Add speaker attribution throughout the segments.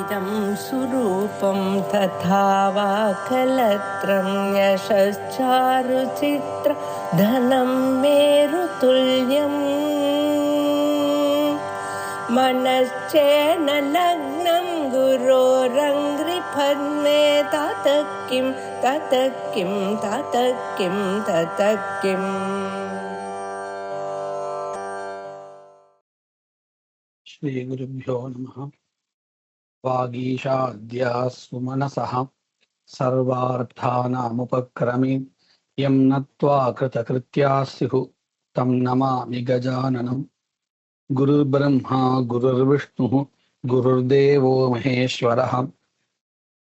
Speaker 1: इदं सुरूपं तथा वा कलत्रं यशश्चारुचित्र धनं मेरुतुल्यम् मनश्चेन लग्नं गुरोरङ्घ्रिपद्मे ततः किं ततः किं ततः किं ततः किम्
Speaker 2: श्री गुरुभ्यो नमः। वागीशाद्या सुमनसः सर्वार्थानामुपक्रमे यं नत्वा कृतकृत्याः स्युः तं नमामि गजाननं। गुरुर्ब्रह्मा गुरुर्विष्णुः गुरुर्देवो महेश्वरः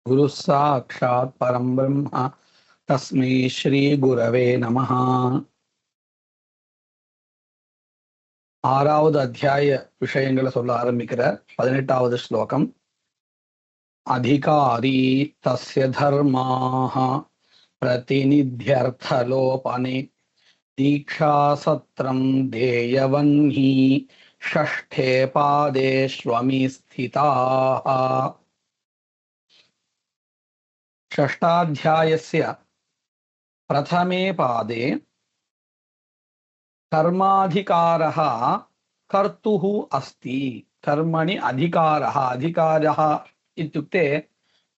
Speaker 2: गुरुः साक्षात् परं ब्रह्म तस्मै श्री गुरवे नमः। ஆறாவது அத்தியாய விஷயங்களை சொல்ல ஆரம்பிக்கிற 18வது ஸ்லோகம். அதிகாரி தஸ்ய தர்மாஹ பிரதிநித்யர்த்தலோபனே தீக்ஷாசத்ரம் தேயவன்ஹி ஷஷ்டே பாதே ஸ்வமி ஸ்திதாஹ. षष्ठाध्यायस्य प्रथमे पादे कर्माधिकारः कर्तुः अस्ति. कर्मणि अधिकारः अधिकारः इत्युक्ते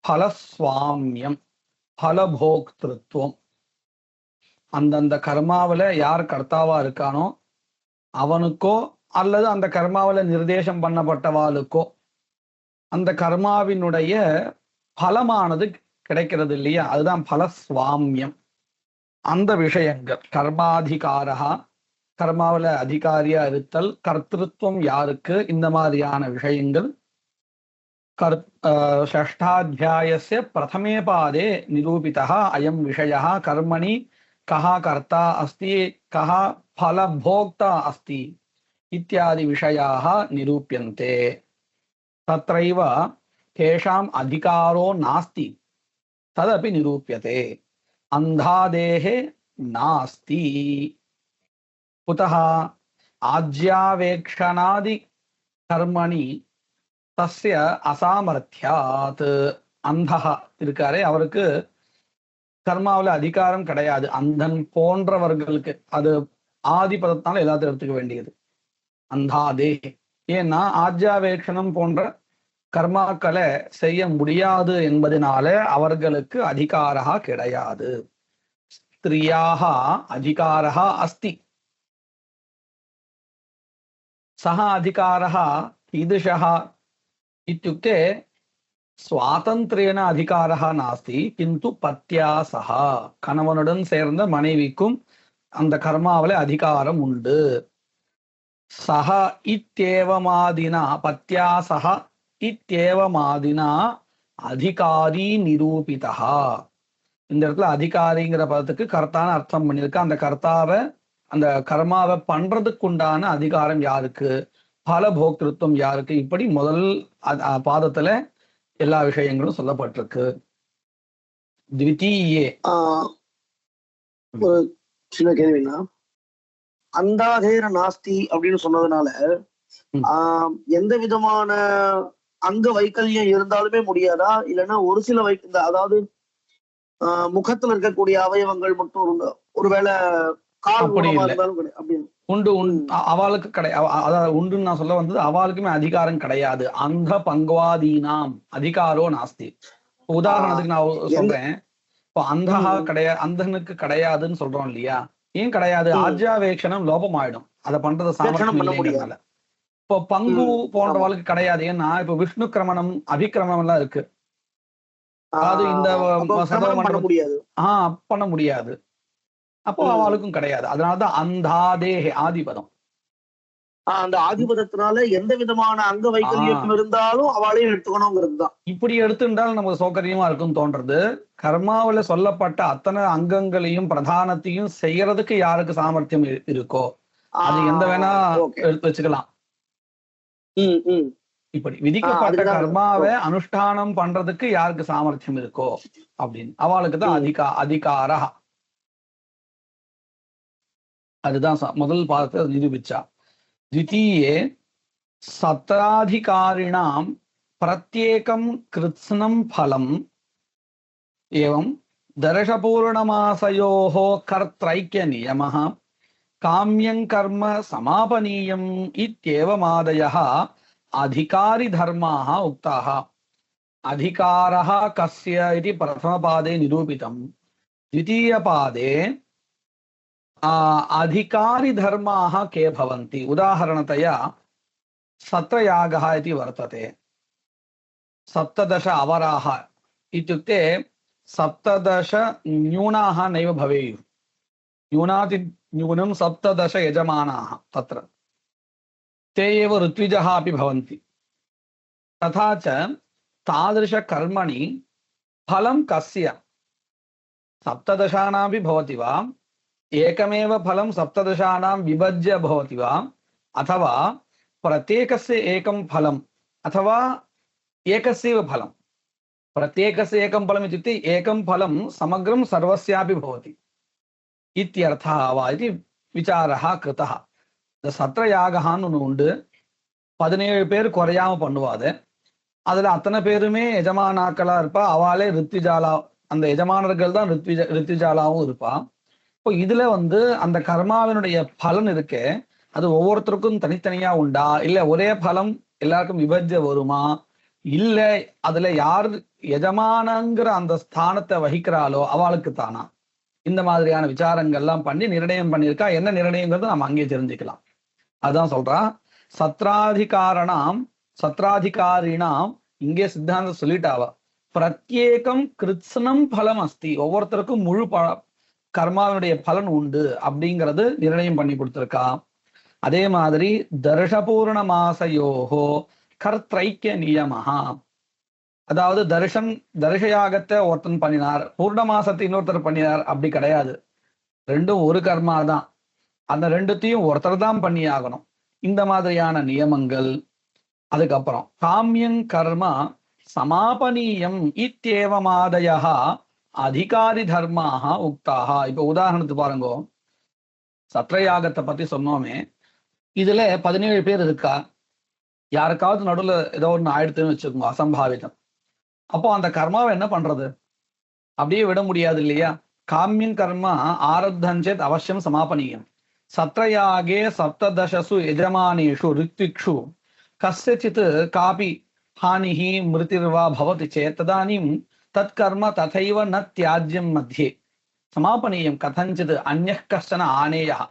Speaker 2: फलस्वाम्यं फलभोक्तृत्वம். அந்தந்த கர்மாவில யார் கர்த்தாவா இருக்கானோ அவனுக்கோ அல்லது அந்த கர்மாவில நிர்தேசம் பண்ணப்பட்டவாளுக்கோ அந்த கர்மாவினுடைய பலமானது கிடைக்கிறது இல்லையா, அதுதான் பலஸ்வாமியம். அந்த விஷயங்கள் கர்மாதிகாரா, கர்மாவில அதிகாரியா இருத்தல், கர்த்திருவம் யாருக்கு, இந்த மாதிரியான விஷயங்கள் षष्ठाध्यायस्य प्रथमे पादे निरूपितः अयं विषयः. कर्मणि कः कर्ता अस्ति, कः फलभोक्ता अस्ति इत्यादि विषयाः निरूप्यन्ते. तत्रैव तेषाम् अधिकारो नास्ति तदपि निरूप्यते. अन्धादेः नास्ति. कुतः? आज्यावेक्षणादि कर्मणि तस्य அசாமர்த்தியாத். அந்தஹ இருக்காரே, அவருக்கு கர்மாவில் அதிகாரம் கிடையாது. அந்தன் போன்றவர்களுக்கு அது ஆதிபதத்தால் எல்லாத்தையும் எடுத்துக்க வேண்டியது. அந்தாதே, ஏன்னா ஆஜ்யாவேக்ஷணம் போன்ற கர்மாக்களை செய்ய முடியாது என்பதனால அவர்களுக்கு அதிகாரா கிடையாது. ஸ்திரியாக அதிகாரா அஸ்தி. சஹ அதிகாரः कीदृशः इत्युक्ते स्वातन्त्र्येण अधिकारः नास्ति, किन्तु पत्या सह கணவனுடன் சேர்ந்த மனைவிக்கும் அந்த கர்மாவில அதிகாரம் உண்டு. சஹ இத்யேவமாதினா பத்யா சஹ இத்யேவமாதினா அதிகாரி நிரூபிதः. இந்த இடத்துல அதிகாரிங்கிற பதத்துக்கு கர்த்தான அர்த்தம் பண்ணியிருக்க. அந்த கர்த்தாவை, அந்த கர்மாவை பண்றதுக்கு உண்டான அதிகாரம் யாருக்கு, பலபோக்திருத்தம் யாருக்கு, இப்படி முதல் பாதத்துல எல்லா விஷயங்களும் சொல்லப்பட்டிருக்கு. த்விதீயே
Speaker 3: ஒரு சின்ன கேள்வினா, அந்தாதேர நாஸ்தி அப்படின்னு சொன்னதுனால எந்த விதமான அங்க வைக்கல்யம் இருந்தாலுமே முடியாதா? இல்லைன்னா ஒரு சில அதாவது முகத்துல இருக்கக்கூடிய அவயவங்கள் மட்டும் ஒருவேளை
Speaker 2: உண்டு அவளுக்கு அதாவது உண்டுன்னு நான் சொல்ல வந்தது, அவளுக்குமே அதிகாரம் கிடையாது. அந்த பங்குவாதீனாம் அதிகாரோ நாஸ்தி. உதாரணத்துக்கு நான் சொல்றேன், இப்போ அந்தஹா கிடையாது, அந்தனுக்கு கிடையாதுன்னு சொல்றோம் இல்லையா. ஏன் கிடையாது? ஆஜ்யாவேக்ஷணம் லோபம் ஆயிடும், அதை பண்றது சாமர்த்தியம் இல்லைங்கிறதுனால. இப்போ பங்கு போன்றவளுக்கு கிடையாது. ஏன்னா இப்போ விஷ்ணு கிரமணம் அபிக்கிரமம் எல்லாம் இருக்கு, அது இந்த பண்ண முடியாது. அப்போ அவளுக்கும் கிடையாது. அதனாலதான் அந்தாதேஹே ஆதிபதம்.
Speaker 3: அந்த ஆதிபதத்தினால எந்த விதமான அங்க வைக்கல்யம் இருந்தாலும் அவளையும் எடுத்துக்கணுங்கிறது தான்.
Speaker 2: இப்படி எடுத்துட்டால் நமக்கு சௌகரியமா இருக்குன்னு தோன்றது. கர்மாவில சொல்லப்பட்ட அத்தனை அங்கங்களையும் பிரதானத்தையும் செய்யறதுக்கு யாருக்கு சாமர்த்தியம் இருக்கோ அது எந்த வேணா எடுத்து வச்சுக்கலாம். இப்படி விதிக்கப்பட்ட கர்மாவை அனுஷ்டானம் பண்றதுக்கு யாருக்கு சாமர்த்தியம் இருக்கோ அப்படின்னு அவளுக்கு தான் அதிகாரா. அதுதான் முதல் பாதத்தை நிரூபிச்சா. த்விதீயே சத்ராதிகாரிணாம் प्रत्येकं कृत्स्नं फलम् एवं दर्शपूर्णमासयोः कर्त्रैक्यनियमः काम्यं कर्म समापनीयम् इत्येवमादयः अधिकारिधर्माः उक्ताः। अधिकारः कस्य इति प्रथमपादे निरूपितं। द्वितीयपादे अधिकारिधर्माः के भवन्ति। उदाहरणतया सत्रयागः इति वर्तते। 17 अवराः इत्युक्ते 17 न्यूनाः नैव भवेयुः। न्यूनातिन्यूनं 17 यजमानाः तत्र ते एव ऋत्विजः अपि भवन्ति। तथा च तादृशकर्मणि फलं कस्य 17 भवति वा, एकमेव फलं 17 विभज्य भवति वा, अथवा प्रत्येकस्य एकं फलम् अथवा एकस्यैव फलं। प्रत्येकस्य एकं फलम् इत्युक्ते एकं फलं समग्रं सर्वस्यापि भवति इत्यर्थः वा इति विचारः कृतः. இந்த சத்திர யாகம்னு ஒன்று உண்டு. 17 பேர் குறையாம பண்ணுவாது. அதுல அத்தனை பேருமே எஜமானாக்களா இருப்பா. அவளே ரித்விஜாலா, அந்த எஜமானர்கள் தான் ரித்விஜாலாவும் இருப்பா. இப்போ இதுல அந்த கர்மாவினுடைய பலன் இருக்கே, அது ஒவ்வொருத்தருக்கும் தனித்தனியா உண்டா, இல்ல ஒரே பலம் எல்லாருக்கும் விபஜ்ய வருமா, இல்ல அதுல யார் எஜமானங்கிற அந்த ஸ்தானத்தை வகிக்கிறாளோ அவளுக்கு தானா, இந்த மாதிரியான விசாரங்கள்லாம் பண்ணி நிர்ணயம் பண்ணியிருக்கா. என்ன நிர்ணயங்கிறது நம்ம அங்கே தெரிஞ்சுக்கலாம். அதான் சொல்றா, சத்ராதிகாரினாம் இங்கே சித்தாந்தம் சொல்லிட்டாவா, பிரத்யேகம் கிருத்ஸ்னம் பலம் அஸ்தி, ஒவ்வொருத்தருக்கும் முழு கர்மாவினுடைய பலன் உண்டு அப்படிங்கிறது நிர்ணயம் பண்ணி கொடுத்திருக்கா. அதே மாதிரி தர்ஷபூர்ண மாசயோகோ கர்த்ரைக்கிய நியமஹா, அதாவது தர்ஷயாகத்தை ஒருத்தன் பண்ணினார், பூர்ண மாசத்தை இன்னொருத்தர் பண்ணினார் அப்படி கிடையாது. ரெண்டும் ஒரு கர்மா தான். அந்த ரெண்டுத்தையும் ஒருத்தர் தான் பண்ணி ஆகணும். இந்த மாதிரியான நியமங்கள். அதுக்கப்புறம் காமியங் கர்ம சமாபனீயம் இத்தேவமாதயா அதிகாரி தர்மாக உக்தாக. இப்ப உதாரணத்துக்கு பாருங்க, சத்ரயாகத்தை பத்தி சொன்னோமே, இதுல 17 பேர் இருக்கா. யாருக்காவது நடுவில் ஏதோ ஒன்று ஆயிடுத்துன்னு வச்சுக்கோங்க, அசம்பாவிதம். அப்போ அந்த கர்மாவை என்ன பண்றது? அப்படியே விட முடியாது இல்லையா. காமியம் கர்மா ஆரப்தஞ்சேத் அவசியம் சமாபனீயம். சத்ரயாகே 17 யஜமானேஷு ரித்விக்ஷு கஸ்யசித் காபி ஹானிஹி மிருதிர்வா பவதி சேத் ததானீம் தத் கர்ம ததைவ ந தியாஜ்யம் மத்தியே சமாபனீயம் கதஞ்சித் அன்யः கஷ்டன ஆனேயः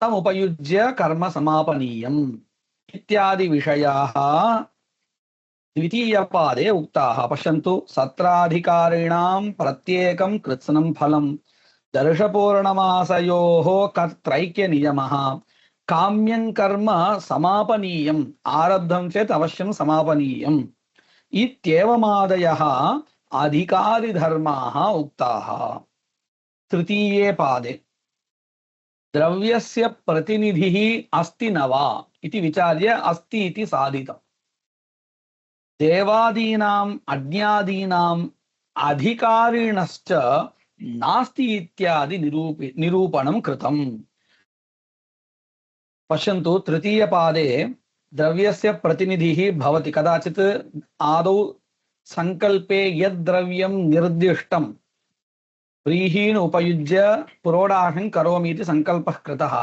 Speaker 2: தம் உபயுஜ்ய கர்ம சமாபனீயம் இத்யாதி விஷயாः द्वितीयपादे उक्ताः. पश्यन्तु, सत्राधिकारिणां प्रत्येकं कृत्स्नं फलं दर्शपूर्णमासयोः कर्त्रैक्यनियमः काम्यं कर्म समापनीयम् आरब्धं चेत् अवश्यं समापनीयम् इत्येवमादयः अधिकारिधर्माः उक्ताः. तृतीये पादे द्रव्यस्य प्रतिनिधिः अस्ति न वा इति विचार्य अस्ति इति साधितम्. देवादीनाम् अज्ञादीनाम् अधिकारिणश्च नास्ति इत्यादि निरूपणं कृतम्. पश्यन्तु, तृतीयपादे द्रव्यस्य प्रतिनिधिः भवति. कदाचित् आदौ संकल्पे यद्द्रव्यं निर्दिष्टं व्रीहीन् उपयुज्य पुरोडाशं करोमि इति संकल्पः कृतः,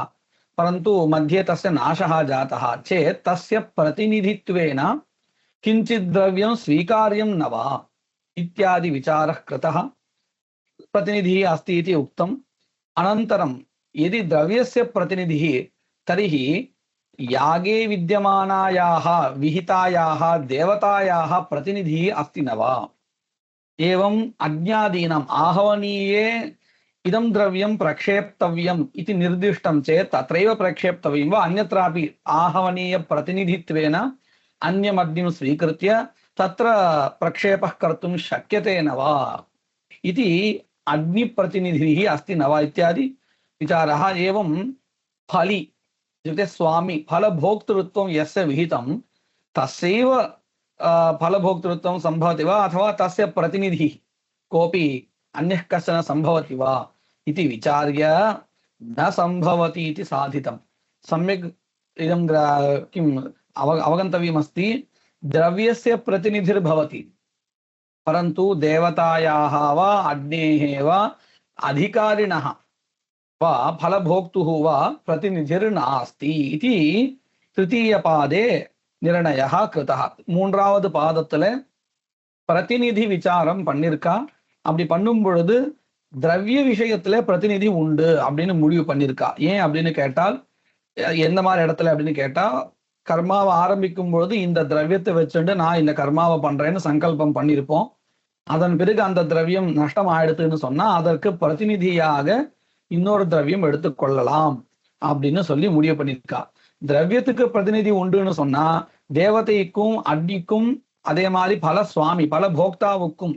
Speaker 2: परन्तु मध्ये तस्य नाशः जातः चेत् तस्य प्रतिनिधित्वेन किंचित् द्रव्यं स्वीकार्यं न वा इत्यादि विचारः कृतः. प्रतिनिधिः अस्ति इति उक्तम्. अनन्तरं यदि द्रव्यस्य प्रतिनिधिः, तर्हि यागे विद्यमानायाः विहितायाः देवतायाः प्रतिनिधिः अस्ति न वा. एवम् अज्ञादीनाम् आहवनीये इदं द्रव्यं प्रक्षेप्तव्यम् इति निर्दिष्टं चेत् तत्रैव प्रक्षेप्तव्यं वा, अन्यत्रापि आहवनीय प्रतिनिधित्वेन अन्यमग्निं स्वीकृत्य तत्र प्रक्षेपः कर्तुं शक्यते न वा इति अग्निप्रतिनिधिः अस्ति न वा इत्यादि विचारः. एवं फली इत्युक्ते स्वामी, फलभोक्तृत्वं यस्य विहितं तस्यैव फलभोक्तृत्वं सम्भवति वा, अथवा तस्य प्रतिनिधिः कोऽपि अन्यः कश्चन सम्भवति वा इति विचार्य न सम्भवति इति साधितं. सम्यक् इदं किं अवगन्तव्यमस्ति द्रव्यस्य प्रतिनिधिर्भवति परन्तु देवतायाः वा अग्नेः वा अधिकारिणः वा फलभोक्तुः वा प्रतिनिधिर्नास्ति इति तृतीयपादे निर्णयः कृतः. மூன்றாவது பாதத்துல பிரதிநிதி விசாரம் பண்ணிருக்கா. அப்படி பண்ணும் பொழுது திரவிய விஷயத்துல பிரதிநிதி உண்டு அப்படின்னு முடிவு பண்ணிருக்கா. ஏன் அப்படின்னு கேட்டால் எந்த மாதிரி இடத்துல அப்படின்னு கேட்டா கர்மாவை ஆரம்பிக்கும் பொழுது இந்த திரவியத்தை வச்சுட்டு நான் இந்த கர்மாவை பண்றேன்னு சங்கல்பம் பண்ணியிருப்போம். அதன் பிறகு அந்த திரவியம் நஷ்டம் ஆயிடுதுன்னு சொன்னா அதற்கு பிரதிநிதியாக இன்னொரு திரவியம் எடுத்துக்கொள்ளலாம் அப்படின்னு சொல்லி முடிவு பண்ணியிருக்கா. திரவியத்துக்கு பிரதிநிதி உண்டுன்னு சொன்னா தேவதைக்கும் அக்னிக்கும் அதே மாதிரி பல சுவாமி பல போக்தாவுக்கும்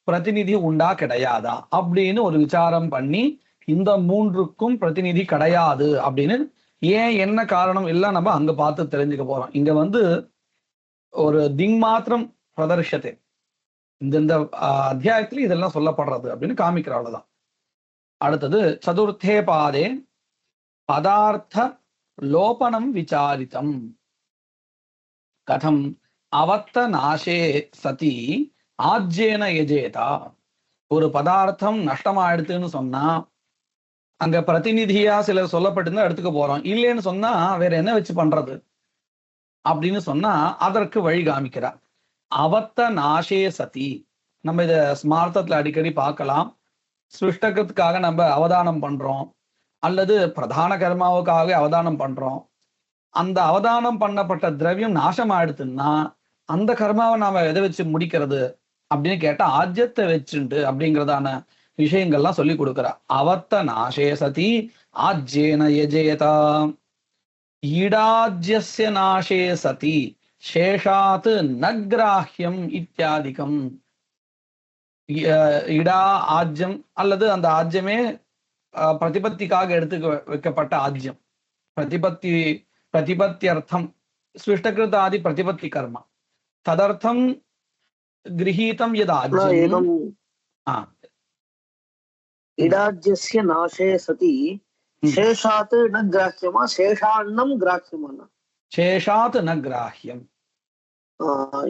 Speaker 2: பிரதிநிதி உண்டா கிடையாதா அப்படின்னு ஒரு விசாரம் பண்ணி இந்த மூன்றுக்கும் பிரதிநிதி கிடையாது அப்படின்னு ஏன் என்ன காரணம் எல்லாம் நம்ம அங்க பார்த்து தெரிஞ்சுக்க போறோம். இங்க ஒரு திங் மாத்திரம் பிரதர்ஷத்தை இந்த அத்தியாயத்துல இதெல்லாம் சொல்லப்படுறது அப்படின்னு காமிக்கிற அவ்வளவுதான். அடுத்தது சதுர்த்தே பாதே பதார்த்த லோபனம் விசாரித்தம் கதம் அவத்த நாசே சதி ஆஜ்யேன யஜேதா. ஒரு பதார்த்தம் நஷ்டமாயிடுதுன்னு சொன்னா அங்க பிரதிநிதியா சிலர் சொல்லப்பட்டிருந்தா எடுத்துக்க போறோம். இல்லைன்னு சொன்னா வேற என்ன வச்சு பண்றது அப்படின்னு சொன்னா அதற்கு வழி காமிக்கிறார். அவத்த நாசே சதி. நம்ம இத ஸ்மார்த்தத்துல அடிக்கடி பார்க்கலாம். சிருஷ்டகத்துக்காக நம்ம அவதானம் பண்றோம் அல்லது பிரதான கர்மாவுக்காகவே அவதானம் பண்றோம். அந்த அவதானம் பண்ணப்பட்ட திரவியம் நாசம் ஆயிடுதுன்னா அந்த கர்மாவை நாம எதை வச்சு முடிக்கிறது அப்படின்னு கேட்டா ஆஜ்யத்தை வச்சுண்டு அப்படிங்கிறதான விஷயங்கள்லாம் சொல்லி கொடுக்குறா. அவத்த நாசே சதி ஆஜ்யேன யஜேதா. ஈடாஜ்யஸ்ய நாசே சதி சேஷாத் நக்ராஹ்யம் இத்தியாதிகம். இடா ஆஜ்யம் அல்லது அந்த ஆஜ்யமே பிரதிபத்திக்காக எடுத்து வைக்கப்பட்ட ஆஜ்யம். பிரதிபத்தியர்த்தம் ஸ்விஷ்டகிருத ஆதி பிரதிபத்தி கர்மா ததர்த்தம் கிரஹீதம் யத் ஆஜ்யம்.
Speaker 3: இடாஜ்யஸ்ய நாசே சதி சேஷாத் ந கிராஹ்யமா சேஷான்னம் கிராஹ்யமா?
Speaker 2: சேஷாத் ந கிராஹ்யம்.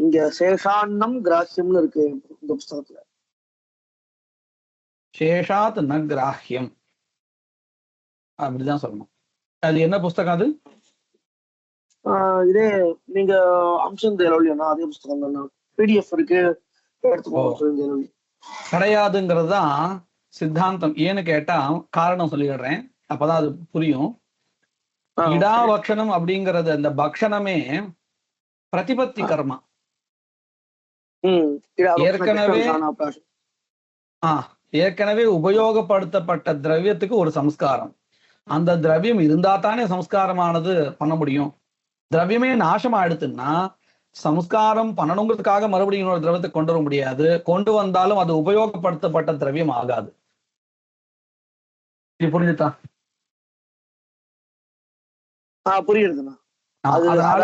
Speaker 3: இங்க சேஷான்னம் கிராஹ்யம்னு இருக்கு இந்த புஸ்தகத்துல.
Speaker 2: சேஷாத் ந கிராஹ்யம் அப்படிதான் சொல்லணும். அது என்ன புஸ்தகம் அது?
Speaker 3: இதே நீங்க அம்சம் தேலோலியா அதே புஸ்தகம் தான். பிடிஎஃப் இருக்கு
Speaker 2: கிடையாதுங்கிறது தான் சித்தாந்தம். ஏன்னு கேட்டா காரணம் சொல்லிடுறேன், அப்பதான் அது புரியும். இடாபக்ஷணம் அப்படிங்கறது அந்த பக்ஷணமே பிரதிபத்தி கர்மா. ஏற்கனவே உபயோகப்படுத்தப்பட்ட திரவியத்துக்கு ஒரு சம்ஸ்காரம். அந்த திரவியம் இருந்தா தானே சம்ஸ்காரமானது பண்ண முடியும். திரவியமே நாசம் ஆயிடுத்துன்னா சம்ஸ்காரம் பண்ணணுங்கிறதுக்காக மறுபடியும் இன்னொரு திரவியத்தை கொண்டு வர முடியாது. கொண்டு வந்தாலும் அது உபயோகப்படுத்தப்பட்ட திரவியம் ஆகாது. இது புரிஞ்சுதா?
Speaker 3: புரியுதுண்ணா.
Speaker 2: அதனால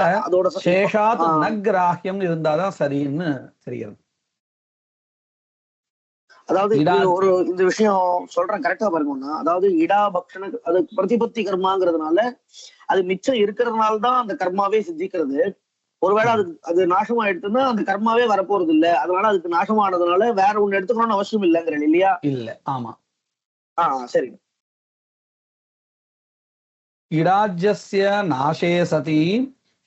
Speaker 2: சேஷாத் நக்ராஹ்யம் இருந்தாதான் சரின்னு தெரிகிறது.
Speaker 3: அதாவது ஒரு இந்த விஷயம் சொல்றேன் கரெக்டா பாருங்கன்னா, அதாவது இடா பக்ஷண அது பிரதிபத்தி கர்மாங்கிறதுனால அது மிச்சம் இருக்கிறதுனாலதான் அந்த கர்மாவே சித்திக்கிறது. ஒருவேளை அது நாசமாயிடுச்சுன்னா அந்த கர்மாவே வரப்போறது இல்ல. அதனால அதுக்கு நாசமானதுனால வேற ஒண்ணு எடுத்துக்கணும்னு அவசியம் இல்லைங்கிறேன் இல்லையா?
Speaker 2: இல்ல, ஆமா.
Speaker 3: சரி.
Speaker 2: இடாஜ்யஸ்ய நாசே சதி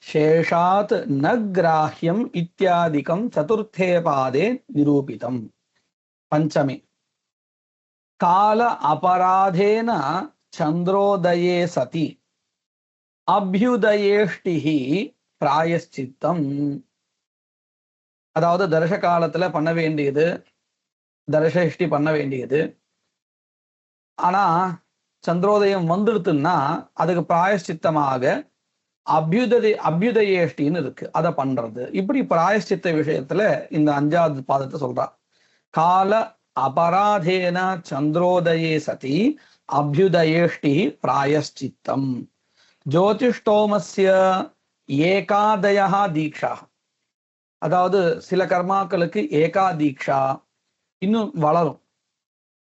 Speaker 2: சேஷாத் ந கிராஹ்யம் இத்யாதிகம் சதுர்த்தே பாதே நிரூபிதம். பஞ்சமே கால அபராதேன சந்திரோதயே சதி அபியுதயேஷ்டிஹி பிராயஷ்சித்தம். அதாவது தர்ஷ காலத்துல பண்ண வேண்டியது, தர்ஷஷ்டி பண்ண வேண்டியது. ஆனா சந்திரோதயம் வந்துடுத்துன்னா அதுக்கு பிராயஷ்சித்தமாக அபியுதயேஷ்டின்னு இருக்கு, அதை பண்றது. இப்படி பிராயஷ்சித்த விஷயத்துல இந்த 5வது பாதத்தை சொல்றா. கால அபராதேன சந்திரோதயே சதி அபியுதயேஷ்டி பிராயஷ்சித்தம். ஜோதிஷ்டோமஸ்ய ஏகாதயா தீக்ஷா. அதாவது சில கர்மாக்களுக்கு ஏகா தீக்ஷா இன்னும் வளரும்.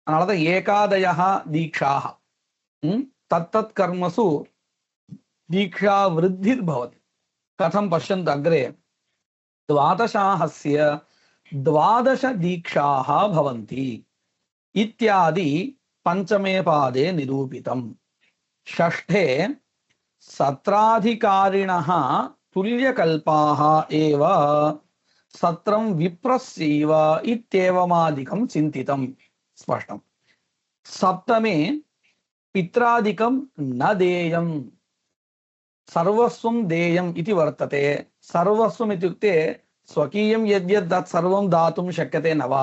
Speaker 2: அதனாலதான் ஏகாதயா தீக்ஷாக தத்தத் கர்மசு தீக்ஷா விருத்திர் பவதி. कथं पश्यन्तु अग्रे द्वादशाहस्य द्वादश दीक्षाः भवन्ति इत्यादि पंचमे पादे निरूपितम्। षष्ठे सत्राधिकारिणः तुल्यकल्पाः एव सत्रं विप्रस्यैव इत्येवमादिकं चिन्तितं स्पष्टम्। सप्तमे पित्रादिकं न देयम् सर्वस्वं देयम् इति वर्तते। सर्वस्वम् इत्युक्ते स्वकीयं यद्यत् तत् सर्वं दातुं शक्यते न वा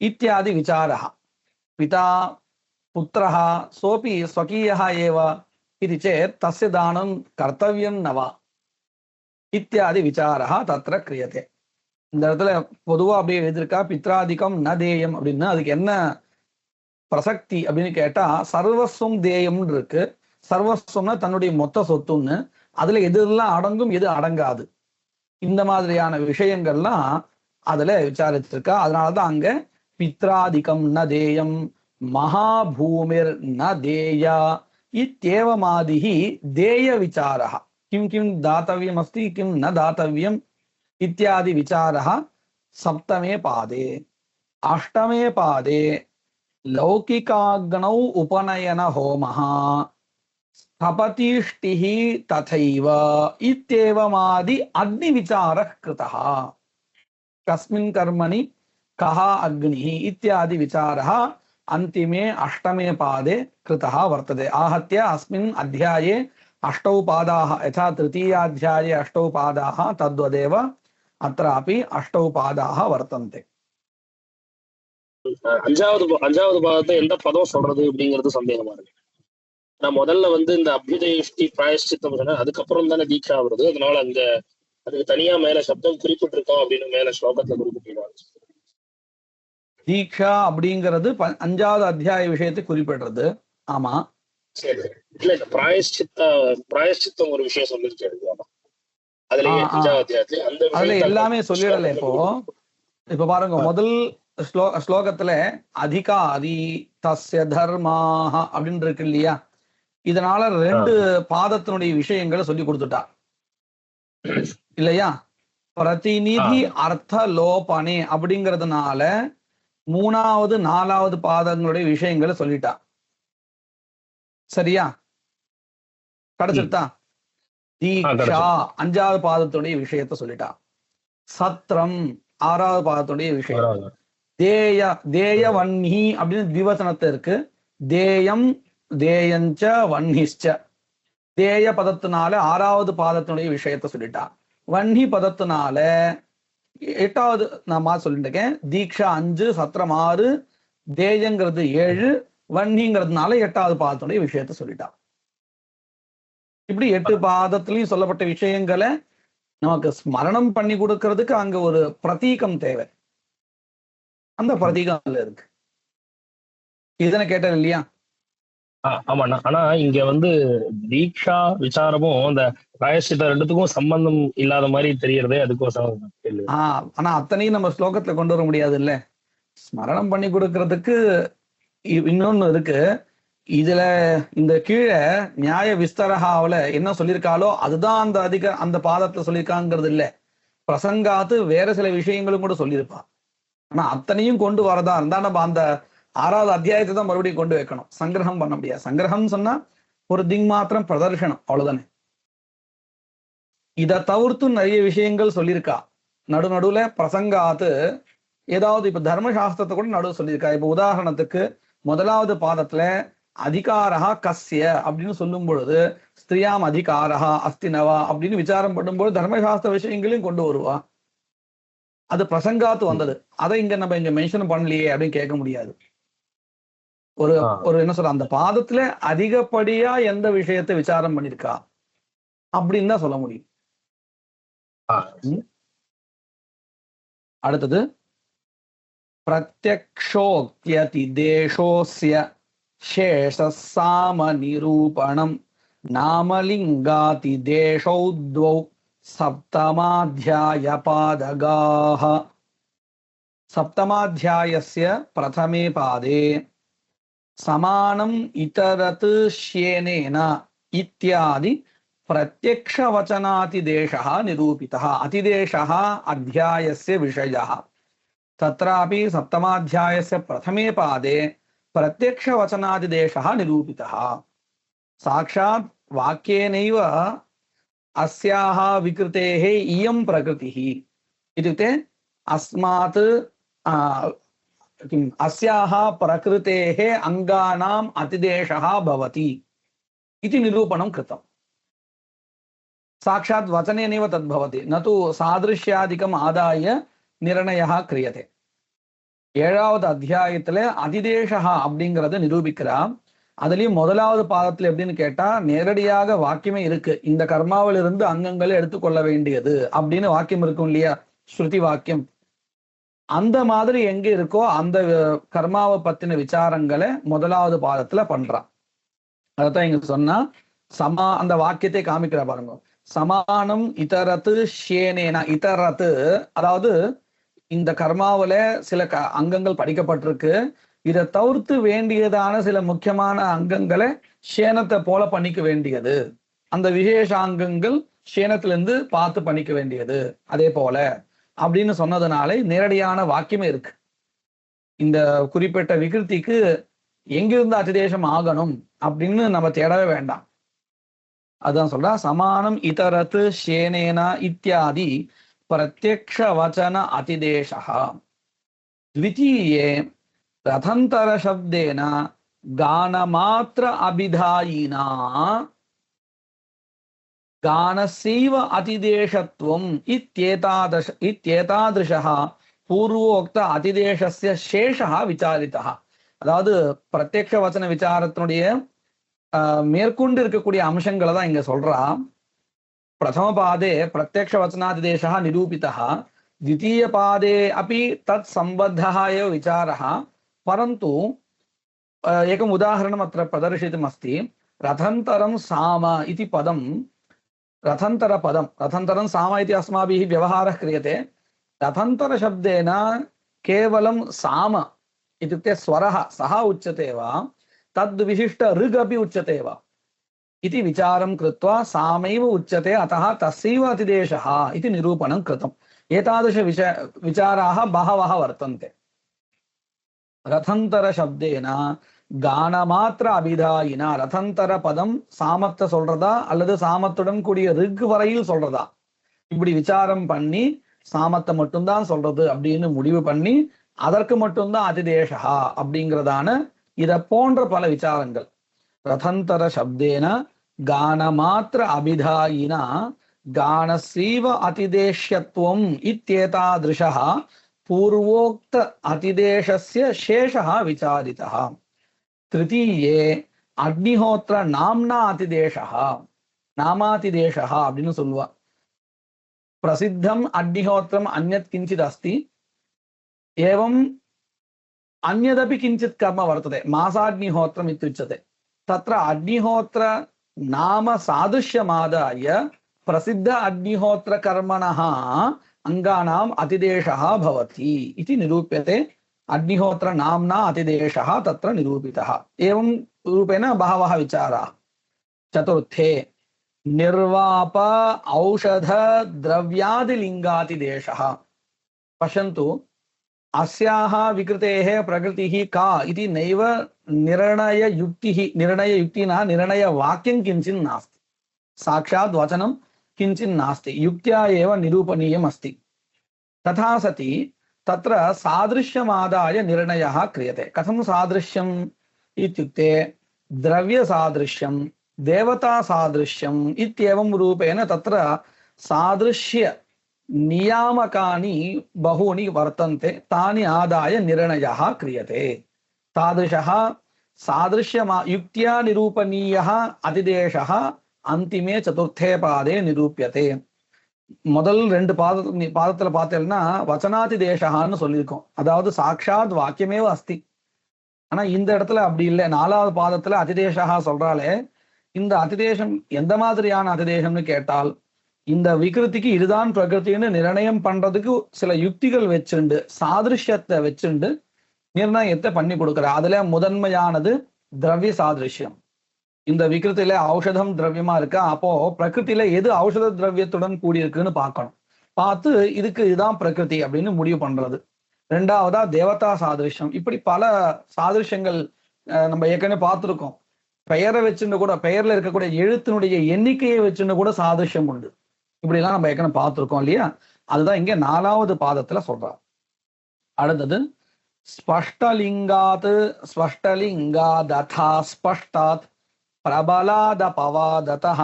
Speaker 2: इत्यादि विचारः। पिता पुत्रः सोऽपि स्वकीयः एव इति चेत् तस्य दानं कर्तव्यं न वा इत्यादि विचारः तत्र क्रियते। இந்த இடத்துல பொதுவா அப்படியே எதிர்க்கா பித்ராதிகம் ந தேயம் அப்படின்னா அதுக்கு என்ன பிரசக்தி அப்படின்னு கேட்டா சர்வஸ்வம் தேயம்னு இருக்கு. சர்வஸ்வம்னா தன்னுடைய மொத்த சொத்துன்னு, அதுல எதெல்லாம் அடங்கும் எது அடங்காது இந்த மாதிரியான விஷயங்கள்லாம் அதுல விசாரிச்சிருக்கா. அதனாலதான் அங்க பித்ராதிகம் ந தேயம் மகாபூமிர் ந தேயா இத்யேவமாதிஹி தேய விசாரः किं किं दातव्यम् अस्ति किं न दातव्यम् इत्यादि विचारः सप्तमे पादे। अष्टमे पादे लौकिकाग्नौ उपनयन होमः स्थपतिष्टिः तथैव इत्येवमादि अग्निविचारः कृतः। कस्मिन् कर्मणि कः अग्निः इत्यादि विचारः अन्तिमे अष्टमे पादे कृतः वर्तते। आहत्य अस्मिन् अध्याये अष्टौ पादाः यथा तृतीयाध्याये अष्टौ पादाः तद्वदेव अत्रापि अष्टौ पादाः वर्तन्ते।
Speaker 4: அஞ்சாவது பாதத்தை எந்த பதம் சொல்றது அப்படிங்கிறது சந்தேகமா இருக்கு. நான் முதல்ல இந்த அபியுதயஷ்டி பிராயஷ்சித்தம் சொன்னேன், அதுக்கப்புறம் தானே தீட்சா வருது. அதனால அங்க அதுக்கு தனியா மேல சப்தம் குறிப்பிட்டிருக்கோம் அப்படின்னு மேல ஸ்லோகத்துல குறிப்பிட்டிருக்காங்க.
Speaker 2: தீட்சா அப்படிங்கிறது அஞ்சாவது அத்தியாய விஷயத்தை குறிப்பிடுறது. ஆமா
Speaker 4: சரி, இல்ல இந்த பிராயஷ்சித்தம் ஒரு விஷயம் சொல்லிருக்கேன் அதுல அஞ்சாவது அத்தியாயத்துல
Speaker 2: அதுல எல்லாமே சொல்லிடல. இப்ப பாருங்க, முதல் ஸ்லோகத்துல அதிகாரி தஸ்ய தர்மாக அப்படின்னு இருக்கு இல்லையா, இதனால ரெண்டு பாதத்தினுடைய விஷயங்களை சொல்லி கொடுத்துட்டா இல்லையா. பிரதிநிதி அர்த்த லோபனே அப்படிங்கிறதுனால மூணாவது நாலாவது பாதங்களுடைய விஷயங்களை சொல்லிட்டா. சரியா, கிடைச்சிருத்தா. தீக்ஷா அஞ்சாவது பாதத்துடைய விஷயத்த சொல்லிட்டா. சத்திரம் ஆறாவது பாதத்துடைய விஷயம். தேய வன்னி அப்படின்னு திவசனத்தை இருக்கு. தேயம் தேயஞ்ச வன்னிஷ்ச. தேய பதத்தினால ஆறாவது பாதத்தினுடைய விஷயத்த சொல்லிட்டா. வன்னி பதத்தினால எட்டாவது நான் சொல்லிட்டு இருக்கேன். தீக்ஷா 5, சத்திரம் 6, தேயங்கிறது 7, வன்னிங்கிறதுனால எட்டாவது பாதத்துடைய விஷயத்த சொல்லிட்டா. இப்படி 8 பாதத்திலையும் சொல்லப்பட்ட விஷயங்களை நமக்கு ஸ்மரணம் பண்ணி கொடுக்கறதுக்கு அங்க ஒரு பிரதீகம் தேவை. அந்த பிரதீகம் இருக்கு. இதனை கேட்டது இல்லையா?
Speaker 4: ஆமாண்ணா. ஆனா இங்க தீக்ஷா விசாரமும் இந்த பிராயஷ்சித்த ரெண்டுத்துக்கும் சம்பந்தம் இல்லாத மாதிரி தெரியறதே, அதுக்கோசம்.
Speaker 2: ஆனா அத்தனையும் நம்ம ஸ்லோகத்துல கொண்டு வர முடியாது இல்ல. ஸ்மரணம் பண்ணி கொடுக்கறதுக்கு இன்னொன்னு இருக்கு. இதுல இந்த கீழே நியாய விஸ்தரகாவில என்ன சொல்லியிருக்காளோ அதுதான் அந்த பாதத்துல சொல்லியிருக்காங்கிறது இல்ல. பிரசங்காத்து வேற சில விஷயங்களும் கூட சொல்லியிருப்பா. ஆனா அத்தனையும் கொண்டு வரதா இருந்தா நம்ம அந்த 6வது அத்தியாயத்தை தான் மறுபடியும் கொண்டு வைக்கணும். சங்கிரகம் பண்ண முடியாது. சங்கிரகம் சொன்னா ஒரு திங்மாத்திரம் பிரதர்ஷனம், அவ்வளவுதானே. இதை தவிர்த்து நிறைய விஷயங்கள் சொல்லியிருக்கா. நடுநடுவுல பிரசங்காத்து ஏதாவது இப்ப தர்மசாஸ்திரத்தை கூட நடுவு சொல்லியிருக்கா. இப்ப உதாரணத்துக்கு முதலாவது பாதத்துல அதிகாரா கஸ்ய அப்படின்னு சொல்லும் பொழுது ஸ்திரியாம் அதிகாரா அஸ்தினவா அப்படின்னு விசாரம் பண்ணும்போது தர்மசாஸ்திர விஷயங்களையும் கொண்டு வருவா. அது பிரசங்காத்து வந்தது. அதை நம்ம இங்க மென்ஷன் பண்ணலையே அப்படின்னு கேட்க முடியாது. ஒரு என்ன சொல்ற, அந்த பாதத்துல அதிகப்படியா எந்த விஷயத்தை விசாரம் பண்ணிருக்கா அப்படின்னு தான் சொல்ல முடியும். அடுத்தது பிரத்யக்ஷோக்தி தேசோஸ்ய சேஷசாம நிரூபணம் நாமலிங்காதி தேசௌ த்வௌ சப்தமாத்யாய பாதகாஹ. சப்தமாத்யாயஸ்ய பிரதமே பாதே சமானம் இதரத் ஷ்யேனேன இத்யாதி प्रत्यक्षवचनातिदेशः निरूपितः। अतिदेशः अध्यायस्य विषयः। तत्रापि सप्तमाध्यायस्य प्रथमे पादे प्रत्यक्षवचनादिदेशः निरूपितः। साक्षात् वाक्येनैव अस्याः विकृतेः इयं प्रकृतिः इत्युक्ते अस्मात् किम् अस्याः प्रकृतेः अङ्गानाम् अतिदेशः भवति इति निरूपणं कृतम्। साक्षात् वचनेनैव तद्भवति, न तु सादृश्यादिकम् आदाय निर्णयः क्रियते। ஏழாவது அத்தியாயத்துல அதிதேசः அப்படிங்கறத நிரூபிக்கிறார். அதுலயும் முதலாவது பாதத்துல எப்படின்னு கேட்டா, நேரடியாக வாக்கியமே இருக்கு, இந்த கர்மாவில் இருந்து அங்கங்களை எடுத்துக்கொள்ள வேண்டியது அப்படின்னு வாக்கியம் இருக்கும் இல்லையா, ஸ்ருதி வாக்கியம். அந்த மாதிரி எங்க இருக்கோ அந்த கர்மாவை பத்தின விசாரங்களை முதலாவது பாதத்துல பண்றான். அதான் இங்க சொன்னா அந்த வாக்கியத்தை காமிக்கிற பாருங்க. சமானம் இதரத்து ஷேனேனா. இதரத்து அதாவது இந்த கர்மாவில சில அங்கங்கள் படிக்கப்பட்டிருக்கு, இதை தவிர்த்து வேண்டியதான சில முக்கியமான அங்கங்களை ஷேனத்தை போல பண்ணிக்க வேண்டியது, அந்த விசேஷ அங்கங்கள் ஷேனத்திலிருந்து பார்த்து பண்ணிக்க வேண்டியது அதே போல அப்படின்னு சொன்னதுனால நேரடியான வாக்கியமே இருக்கு. இந்த குறிப்பிட்ட விகிருதிக்கு எங்கிருந்து அதிதேசம் ஆகணும் அப்படின்னு நம்ம தேடவே வேண்டாம். அதான் சொல்றா, சமானம் இதரத்து ஷேனேனா இத்தியாதி प्रत्यक्ष वचन अतिदेशः। द्वितीये रथंतर शब्देन गानमात्र अभिधायिना गानस्यैव अतिदेशत्वम् इत्येतादृशः पूर्वोक्त अतिदेशस्य शेषः विचारितः. அதாவது பிரத்யக்ஷ வச்சன விசாரத்தினுடைய மேற்கொண்டு இருக்கக்கூடிய அம்சங்களை தான் இங்க சொல்றா. प्रथम पादे प्रत्यक्ष वचनादिदेशः निरूपितः, द्वितीय पादे अपि तत् संबद्धः एव विचारः, परन्तु एकम् उदाहरणम् अत्र प्रदर्शितमस्ति. रथन्तरं साम इति पदं, रथन्तरं साम इति अस्माभिः व्यवहारः क्रियते. रथन्तर शब्देन केवलं साम इत्युक्ते स्वरः सः उच्यते वा, तद्विशिष्ट ऋग् अपि उच्यते वा इति विचारं कृत्वा सामैव उच्यते, अतः तस्यैव अतिदेशः इति निरूपणं कृतम्। एतादृश विचाराः बहवः वर्तन्ते। रथंतर शब्देन गानमात्र अभिधायिना, रथंतर पदம் சாமத்தை சொல்றதா அல்லது சாமத்துடன் கூடிய ரிக் வரையில் சொல்றதா, இப்படி விசாரம் பண்ணி சாமத்தை மட்டும்தான் சொல்றது அப்படின்னு முடிவு பண்ணி அதற்கு மட்டும்தான் அதிதேசா அப்படிங்கிறதான இத போன்ற பல விசாரங்கள். रथंतर शब्देन गानमात्र अभिधायिना गानस्यैव अतिदेश्यत्वम् इत्येतादृशः पूर्वोक्त अतिदेशस्य शेषः विचारितः। तृतीये अग्निहोत्र नाम्ना अतिदेशः, नामातिदेशः அப்படின்னு சொல்லுவா. प्रसिद्धम् अग्निहोत्रम् अन्यत् किञ्चित् अस्ति, एवं अन्यदपि किञ्चित् कर्म वर्तते, मासाग्निहोत्रम् इत्युच्यते. तत्र अग्निहोत्र नाम सादृश्यमादाय प्रसिद्ध अग्निहोत्र कर्मणः अंगानाम् अतिदेशः भवति इति निरूप्यते. अग्निहोत्र नाम्ना अतिदेशः तत्र निरूपितः। एवं रूपेण बहवः विचाराः। चतुर्थे निर्वाप औषध द्रव्यादिलिङ्गातिदेशः। पश्यन्तु, अस्याः विकृतेः प्रकृतिः का इति नैव निर्णययुक्तिना निर्णयवाक्यं किञ्चित् नास्ति, साक्षात् वचनं किञ्चित् नास्ति, युक्त्या एव निरूपणीयम् अस्ति। तथा सति तत्र सादृश्यमादाय निर्णयः क्रियते। कथं सादृश्यम् इत्युक्ते द्रव्यसादृश्यं, देवतासादृश्यम् इत्येवं रूपेण तत्र सादृश्य नियामकानि बहूनि वर्तन्ते, तानि आदाय निर्णयः क्रियते। तादृशः युक्त्या निरूपणीयः அதிதேசः अंतिमे चतुर्थे पादे निरूप्यते. முதல் ரெண்டு பாதத்துல பார்த்தேன்னா வச்சனாதிதேசஹான்னு சொல்லியிருக்கோம், அதாவது சாட்சாத் வாக்கியமேவ அஸ்தி. ஆனா இந்த இடத்துல அப்படி இல்லை. நாலாவது பாதத்துல அதிதேசஹா சொல்றாலே, இந்த அதிதேசம் எந்த மாதிரியான அதிதேசம்னு கேட்டால், இந்த விகிருதிக்கு இதுதான் பிரகிருத்தின்னு நிர்ணயம் பண்றதுக்கு சில யுக்திகள் வச்சுண்டு சாதிருஷ்யத்தை வச்சுண்டு நிர்ணயத்தை பண்ணி கொடுக்குற. அதுல முதன்மையானது திரவிய சாதிருஷ்யம். இந்த விகிருத்தில ஔஷதம் திரவியமா இருக்கா, அப்போ பிரகிருத்தில எது ஔஷத திரவியத்துடன் கூடியிருக்குன்னு பார்க்கணும். பார்த்து இதுக்கு இதுதான் பிரகிருதி அப்படின்னு முடிவு பண்றது. ரெண்டாவதா தேவதா சாதிருஷ்யம். இப்படி பல சாதிருஷ்யங்கள் நம்ம ஏற்கனவே பார்த்திருக்கோம். பெயரை வச்சுன்னு கூட, பெயர்ல இருக்கக்கூடிய எழுத்தினுடைய எண்ணிக்கையை வச்சுன்னு கூட சாதிருஷ்யம் உண்டு. இப்படி எல்லாம் நம்ம ஏற்கனவே பார்த்திருக்கோம் இல்லையா? அதுதான் இங்க 4வது பாதத்துல சொல்றார். அடுத்தது ஸ்பஷ்டலிங்காத் ஸ்பஷ்டலிங்காததா ஸ்பஷ்டாத் பிரபலாதபவாததः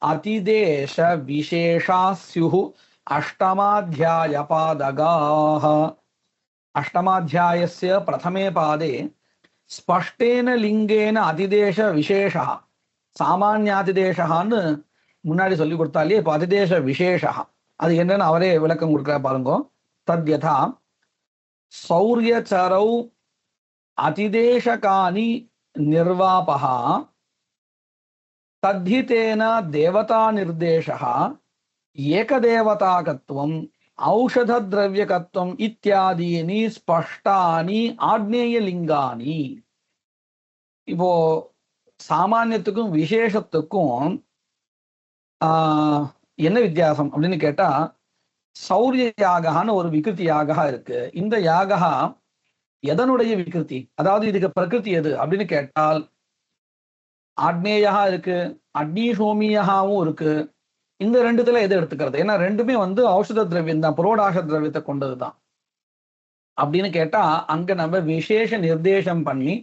Speaker 2: அதிதேஷ விசேஷா ஸ்யுஹு அஷ்டமாத்தியாய பாதகாः. அஷ்டமாத்தியாயஸ்ய பிரதமே பாதே ஸ்பஷ்டேன லிங்கேன அதிதேச விசேஷா, சாமானியாதிதேசகான்னு முன்னாடி சொல்லி கொடுத்தாலே, இப்போ அதிதேச விசேஷா அது என்னன்னு அவரே விளக்கம் கொடுக்குற பாருங்க. தத்யதா சௌரியச்சரௌ அதிதேசகானி நிர்வாபஹா தத்திதேன தேவதா நிர்தேசः ஏகதேவதாகத்வம் ஔஷத திரவியகத்வம் இத்தியாதீனி ஸ்பஷ்டானி ஆக்னேய லிங்கானி. இப்போ சாமானியத்துக்கும் விசேஷத்துக்கும் என்ன வித்தியாசம் அப்படின்னு கேட்டா, சௌரிய யாகான்னு ஒரு விகிருதி யாகா இருக்கு. இந்த யாகா எதனுடைய விகிருதி, அதாவது இதுக்கு பிரகிருதி எது அப்படின்னு கேட்டால் ஆக்னேயா இருக்கு, அக்னி சோமியாவும் இருக்கு. இந்த ரெண்டுத்துல எது எடுத்துக்கிறது? ஏன்னா ரெண்டுமே ஔஷத திரவியம் தான், புரோடாஷ திரவியத்தை கொண்டதுதான். அப்படின்னு கேட்டா அங்க நம்ம விசேஷ நிர்தேசம் பண்ணி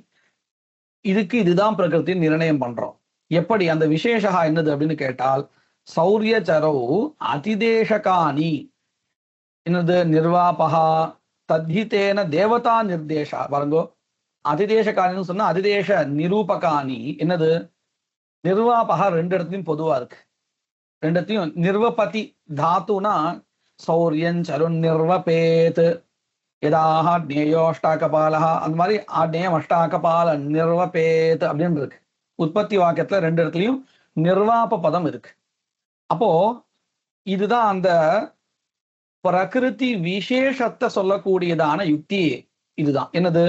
Speaker 2: இதுக்கு இதுதான் பிரகிருதி நிர்ணயம் பண்றோம். எப்படி அந்த விசேஷா என்னது அப்படின்னு கேட்டால், சௌரிய சரௌ அதிதேசகானி என்னது நிர்வாபகா தத்திதேன தேவதா நிர்தேசா. பாருங்கோ, அதிதேசகானின்னு சொன்னா அதிதேச நிரூபகானி என்னது, நிர்வாபகா ரெண்டு இடத்துலையும் பொதுவா இருக்கு. ரெண்டத்தையும் நிர்வபதி தாத்துனா சௌரியன் சருண் நிர்வபேத் எதாக நேயோஷ்டாகபாலா, அந்த மாதிரி ஆட்நேயம் அஷ்டாகபால நிர்வபேத் அப்படின்னு இருக்கு. உற்பத்தி வாக்கியத்துல ரெண்டு இடத்துலையும் நிர்வாப பதம் இருக்கு. அப்போ இதுதான் அந்த பிரகிருதி விசேஷத்தை சொல்லக்கூடியதான யுக்தி. இதுதான் என்னது,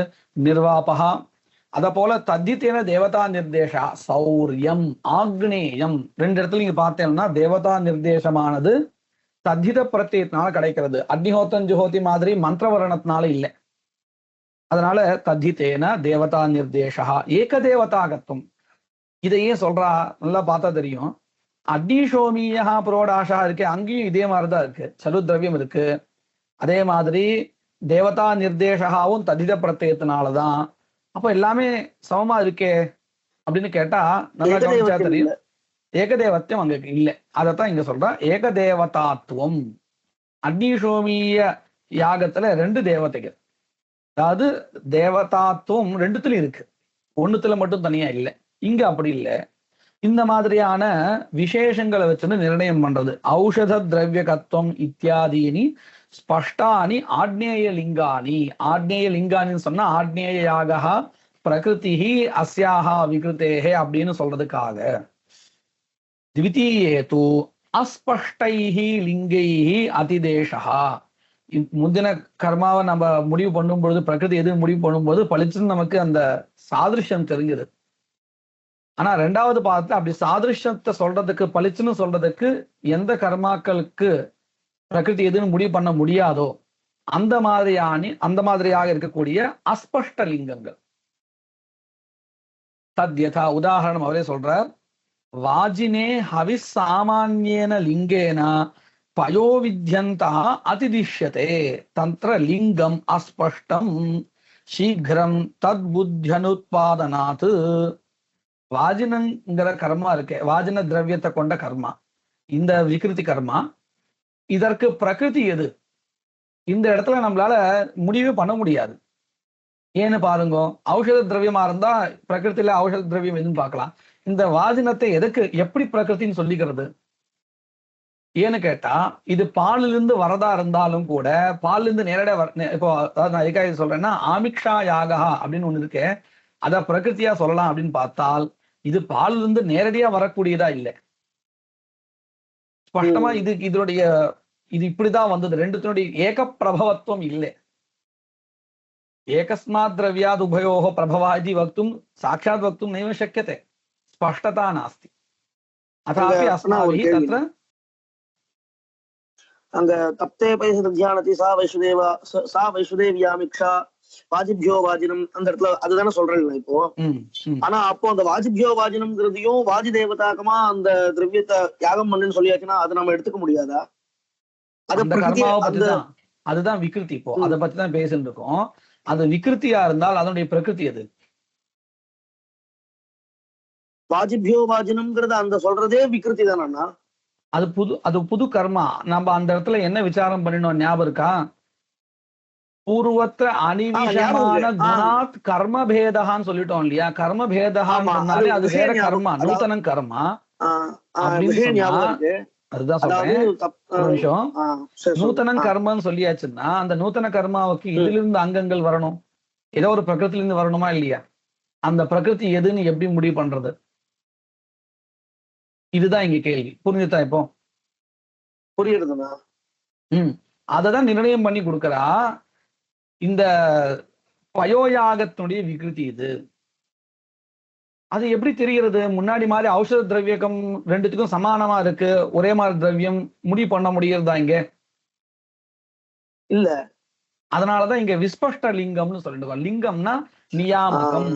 Speaker 2: நிர்வாபகா. அத போல தத்தித்தேன தேவதா நிர்தேசா சௌரியம் ஆக்னேயம். ரெண்டு இடத்துல நீங்க பார்த்தேன்னா தேவதா நிர்தேசமானது தத்தித பிரத்யத்தினால கிடைக்கிறது. அக்னிஹோத்தம் ஜுஹோதி மாதிரி மந்திரவரணத்தினால இல்லை. அதனால தத்தித்தேன தேவதா நிர்தேசா ஏகதேவதாகத்துவம். இதையே சொல்றா, நல்லா பார்த்தா தெரியும். அக்னிஷோமியா புரோடாஷா இருக்கு, அங்கேயும் இதே மாதிரிதான் இருக்கு, சருத்ரவியம் இருக்கு. அதே மாதிரி தேவதா நிர்தேசாவும் தத்தித பிரத்யத்தினாலதான். அப்ப எல்லாமே சமமா இருக்கே அப்படின்னு கேட்டா நல்லா கவனிச்சா தெரியும், ஏகதேவத்தியம் அங்க இல்லை. அதைத்தான் இங்க சொல்ற ஏகதேவதாத்துவம். அக்னிஷோமிய யாகத்துல ரெண்டு தேவதைகள், அதாவது தேவதாத்துவம் ரெண்டுத்துலயும் இருக்கு, ஒண்ணுத்துல மட்டும் தனியா இல்லை. இங்க அப்படி இல்லை. இந்த மாதிரியான விசேஷங்களை வச்சுன்னு நிர்ணயம் பண்றது. ஔஷத திரவியகத்துவம் இத்தியாதீனி ஸ்பஷ்டானி ஆக்னேய லிங்கானி. ஆக்னேய லிங்கானின்னு சொன்னா ஆக்னேய யாகா பிரகிருதி அஸ்யாஹா விகிருத்தேஹே அப்படின்னு சொல்றதுக்காக. த்விதீயேது அஸ்பஷ்டைஹி லிங்கைஹி அதிதேசஹா. முந்தின கர்மாவை நம்ம முடிவு பண்ணும் பொழுது, பிரகிருதி எதுவும் முடிவு பண்ணும்போது பளிச்சுன்னு நமக்கு அந்த சாதிருஷ்யம் தெரிஞ்சது. ஆனா ரெண்டாவது பாதத்துல அப்படி சாதிருஷ்யத்தை சொல்றதுக்கு, பளிச்சுன்னு சொல்றதுக்கு எந்த கர்மாக்களுக்கு பிரகிருதி எதுன்னு முடிவு பண்ண முடியாதோ அந்த மாதிரியாக இருக்கக்கூடிய அஸ்பஷ்ட லிங்கங்கள். தத்யதா உதாரணம் அவரே சொல்றார். வாஜினே ஹவிஸ் சாமான்யேன லிங்கேன பயோவித்யந்தா அதிதிஷ்யதே தந்திர லிங்கம் அஸ்பஷ்டம் சீக்கிரம் தத் புத்தியனுத்பாதனாத். வாஜினங்கிற கர்மா இருக்கே, வாஜின திரவியத்தை கொண்ட கர்மா, இந்த விகிருதி கர்மா, இதற்கு பிரகிருதி எது இந்த இடத்துல நம்மளால முடிவே பண்ண முடியாது. ஏன்னு பாருங்க, ஔஷத திரவியமா இருந்தா பிரகிருத்தில ஔஷத திரவியம் எதுன்னு பார்க்கலாம். இந்த வாஜினத்தை எதுக்கு எப்படி பிரகிருத்தின்னு சொல்லிக்கிறது? ஏன்னு கேட்டா, இது பாலிலிருந்து வரதா இருந்தாலும் கூட, பாலிலிருந்து நேரடியா இப்போ அதாவது நான் எதுக்காக சொல்றேன்னா, ஆமிக்ஷா யாகா அப்படின்னு ஒண்ணு இருக்கு, அத பிரகிருத்தியா சொல்லலாம் அப்படின்னு பார்த்தால் இது பாலிலிருந்து நேரடியா வரக்கூடியதா இல்லை. ஸ்பஷ்டமா இதனுடைய இது இப்படிதான் வந்தது. ரெண்டுத்தினுடைய ஏக பிரபவத்துவம் இல்லை. ஏகஸ்மாத் திரவியாத் உபயோக பிரபவா இது வக்தும் சாட்சாத் வக்தும் நைவ சக்கியதே. स्पष्टता नास्ति अथापि अस्माभिः तत्र
Speaker 3: அங்க தப்தே பைச தியானதி சா வைஷ்ணதேவியாமிக்ஷா வாஜிப்யோ வாஜினம் அந்த இடத்துல அதுதானே சொல்றேன் இப்போ. ஆனா அப்போ அந்த வாஜிப்யோ வாஜினம்ங்கிறதையும் வாஜி தேவதாக்கமா அந்த திரவியத்தை யாகம் பண்ணுன்னு சொல்லியாச்சுன்னா அதை நம்ம எடுத்துக்க முடியாதா?
Speaker 2: அதுதான் விகிருதி. இப்போ அதை பத்தி தான் பேசிட்டு இருக்கோம். அது விகிருத்தியா இருந்தால் அதனுடைய பிரகிருதி அது.
Speaker 3: வாஜிப்யோ வாஜினம்ங்கிறது அந்த சொல்றதே விகிருதி தானா?
Speaker 2: அது புது கர்மா. நம்ம அந்த இடத்துல என்ன விசாரம் பண்ணினோம் ஞாபகம் இருக்கா? பூர்வத்திர அனிவிஷமான குணாத் கர்ம பேதகான்னு சொல்லிட்டோம் இல்லையா? கர்ம பேதகான்னு சொன்னாலே அது வேற கர்மா, நூத்தனம் கர்மா அப்படின்னு. அதுதான் சொல்றேன். ஒரு நிமிஷம். நூத்தனம் கர்மன்னு சொல்லியாச்சுன்னா அந்த நூத்தன கர்மாவுக்கு இதுல இருந்து அங்கங்கள் வரணும், ஏதோ ஒரு பிரகிருத்தில இருந்து வரணுமா இல்லையா? அந்த பிரகிருதி எதுன்னு எப்படி முடிவு பண்றது? இதுதான் இங்க கேள்வி. புரிஞ்சுதா இப்போ?
Speaker 3: புரியுதுண்ணா.
Speaker 2: அததான் நிர்ணயம் பண்ணி கொடுக்கறா. இந்த பயோயாகத்தினுடைய விகிருதி இது. அது எப்படி தெரிகிறது? முன்னாடி மாதிரி ஔஷத திரவியகம் ரெண்டுத்துக்கும் சமானமா இருக்கு, ஒரே மாதிரி திரவியம் முடிவு பண்ண முடியறதா இங்க?
Speaker 3: இல்ல.
Speaker 2: அதனாலதான் இங்க விஸ்பஷ்ட லிங்கம்னு சொல்லிட்டு, லிங்கம்னா நியாமகம்.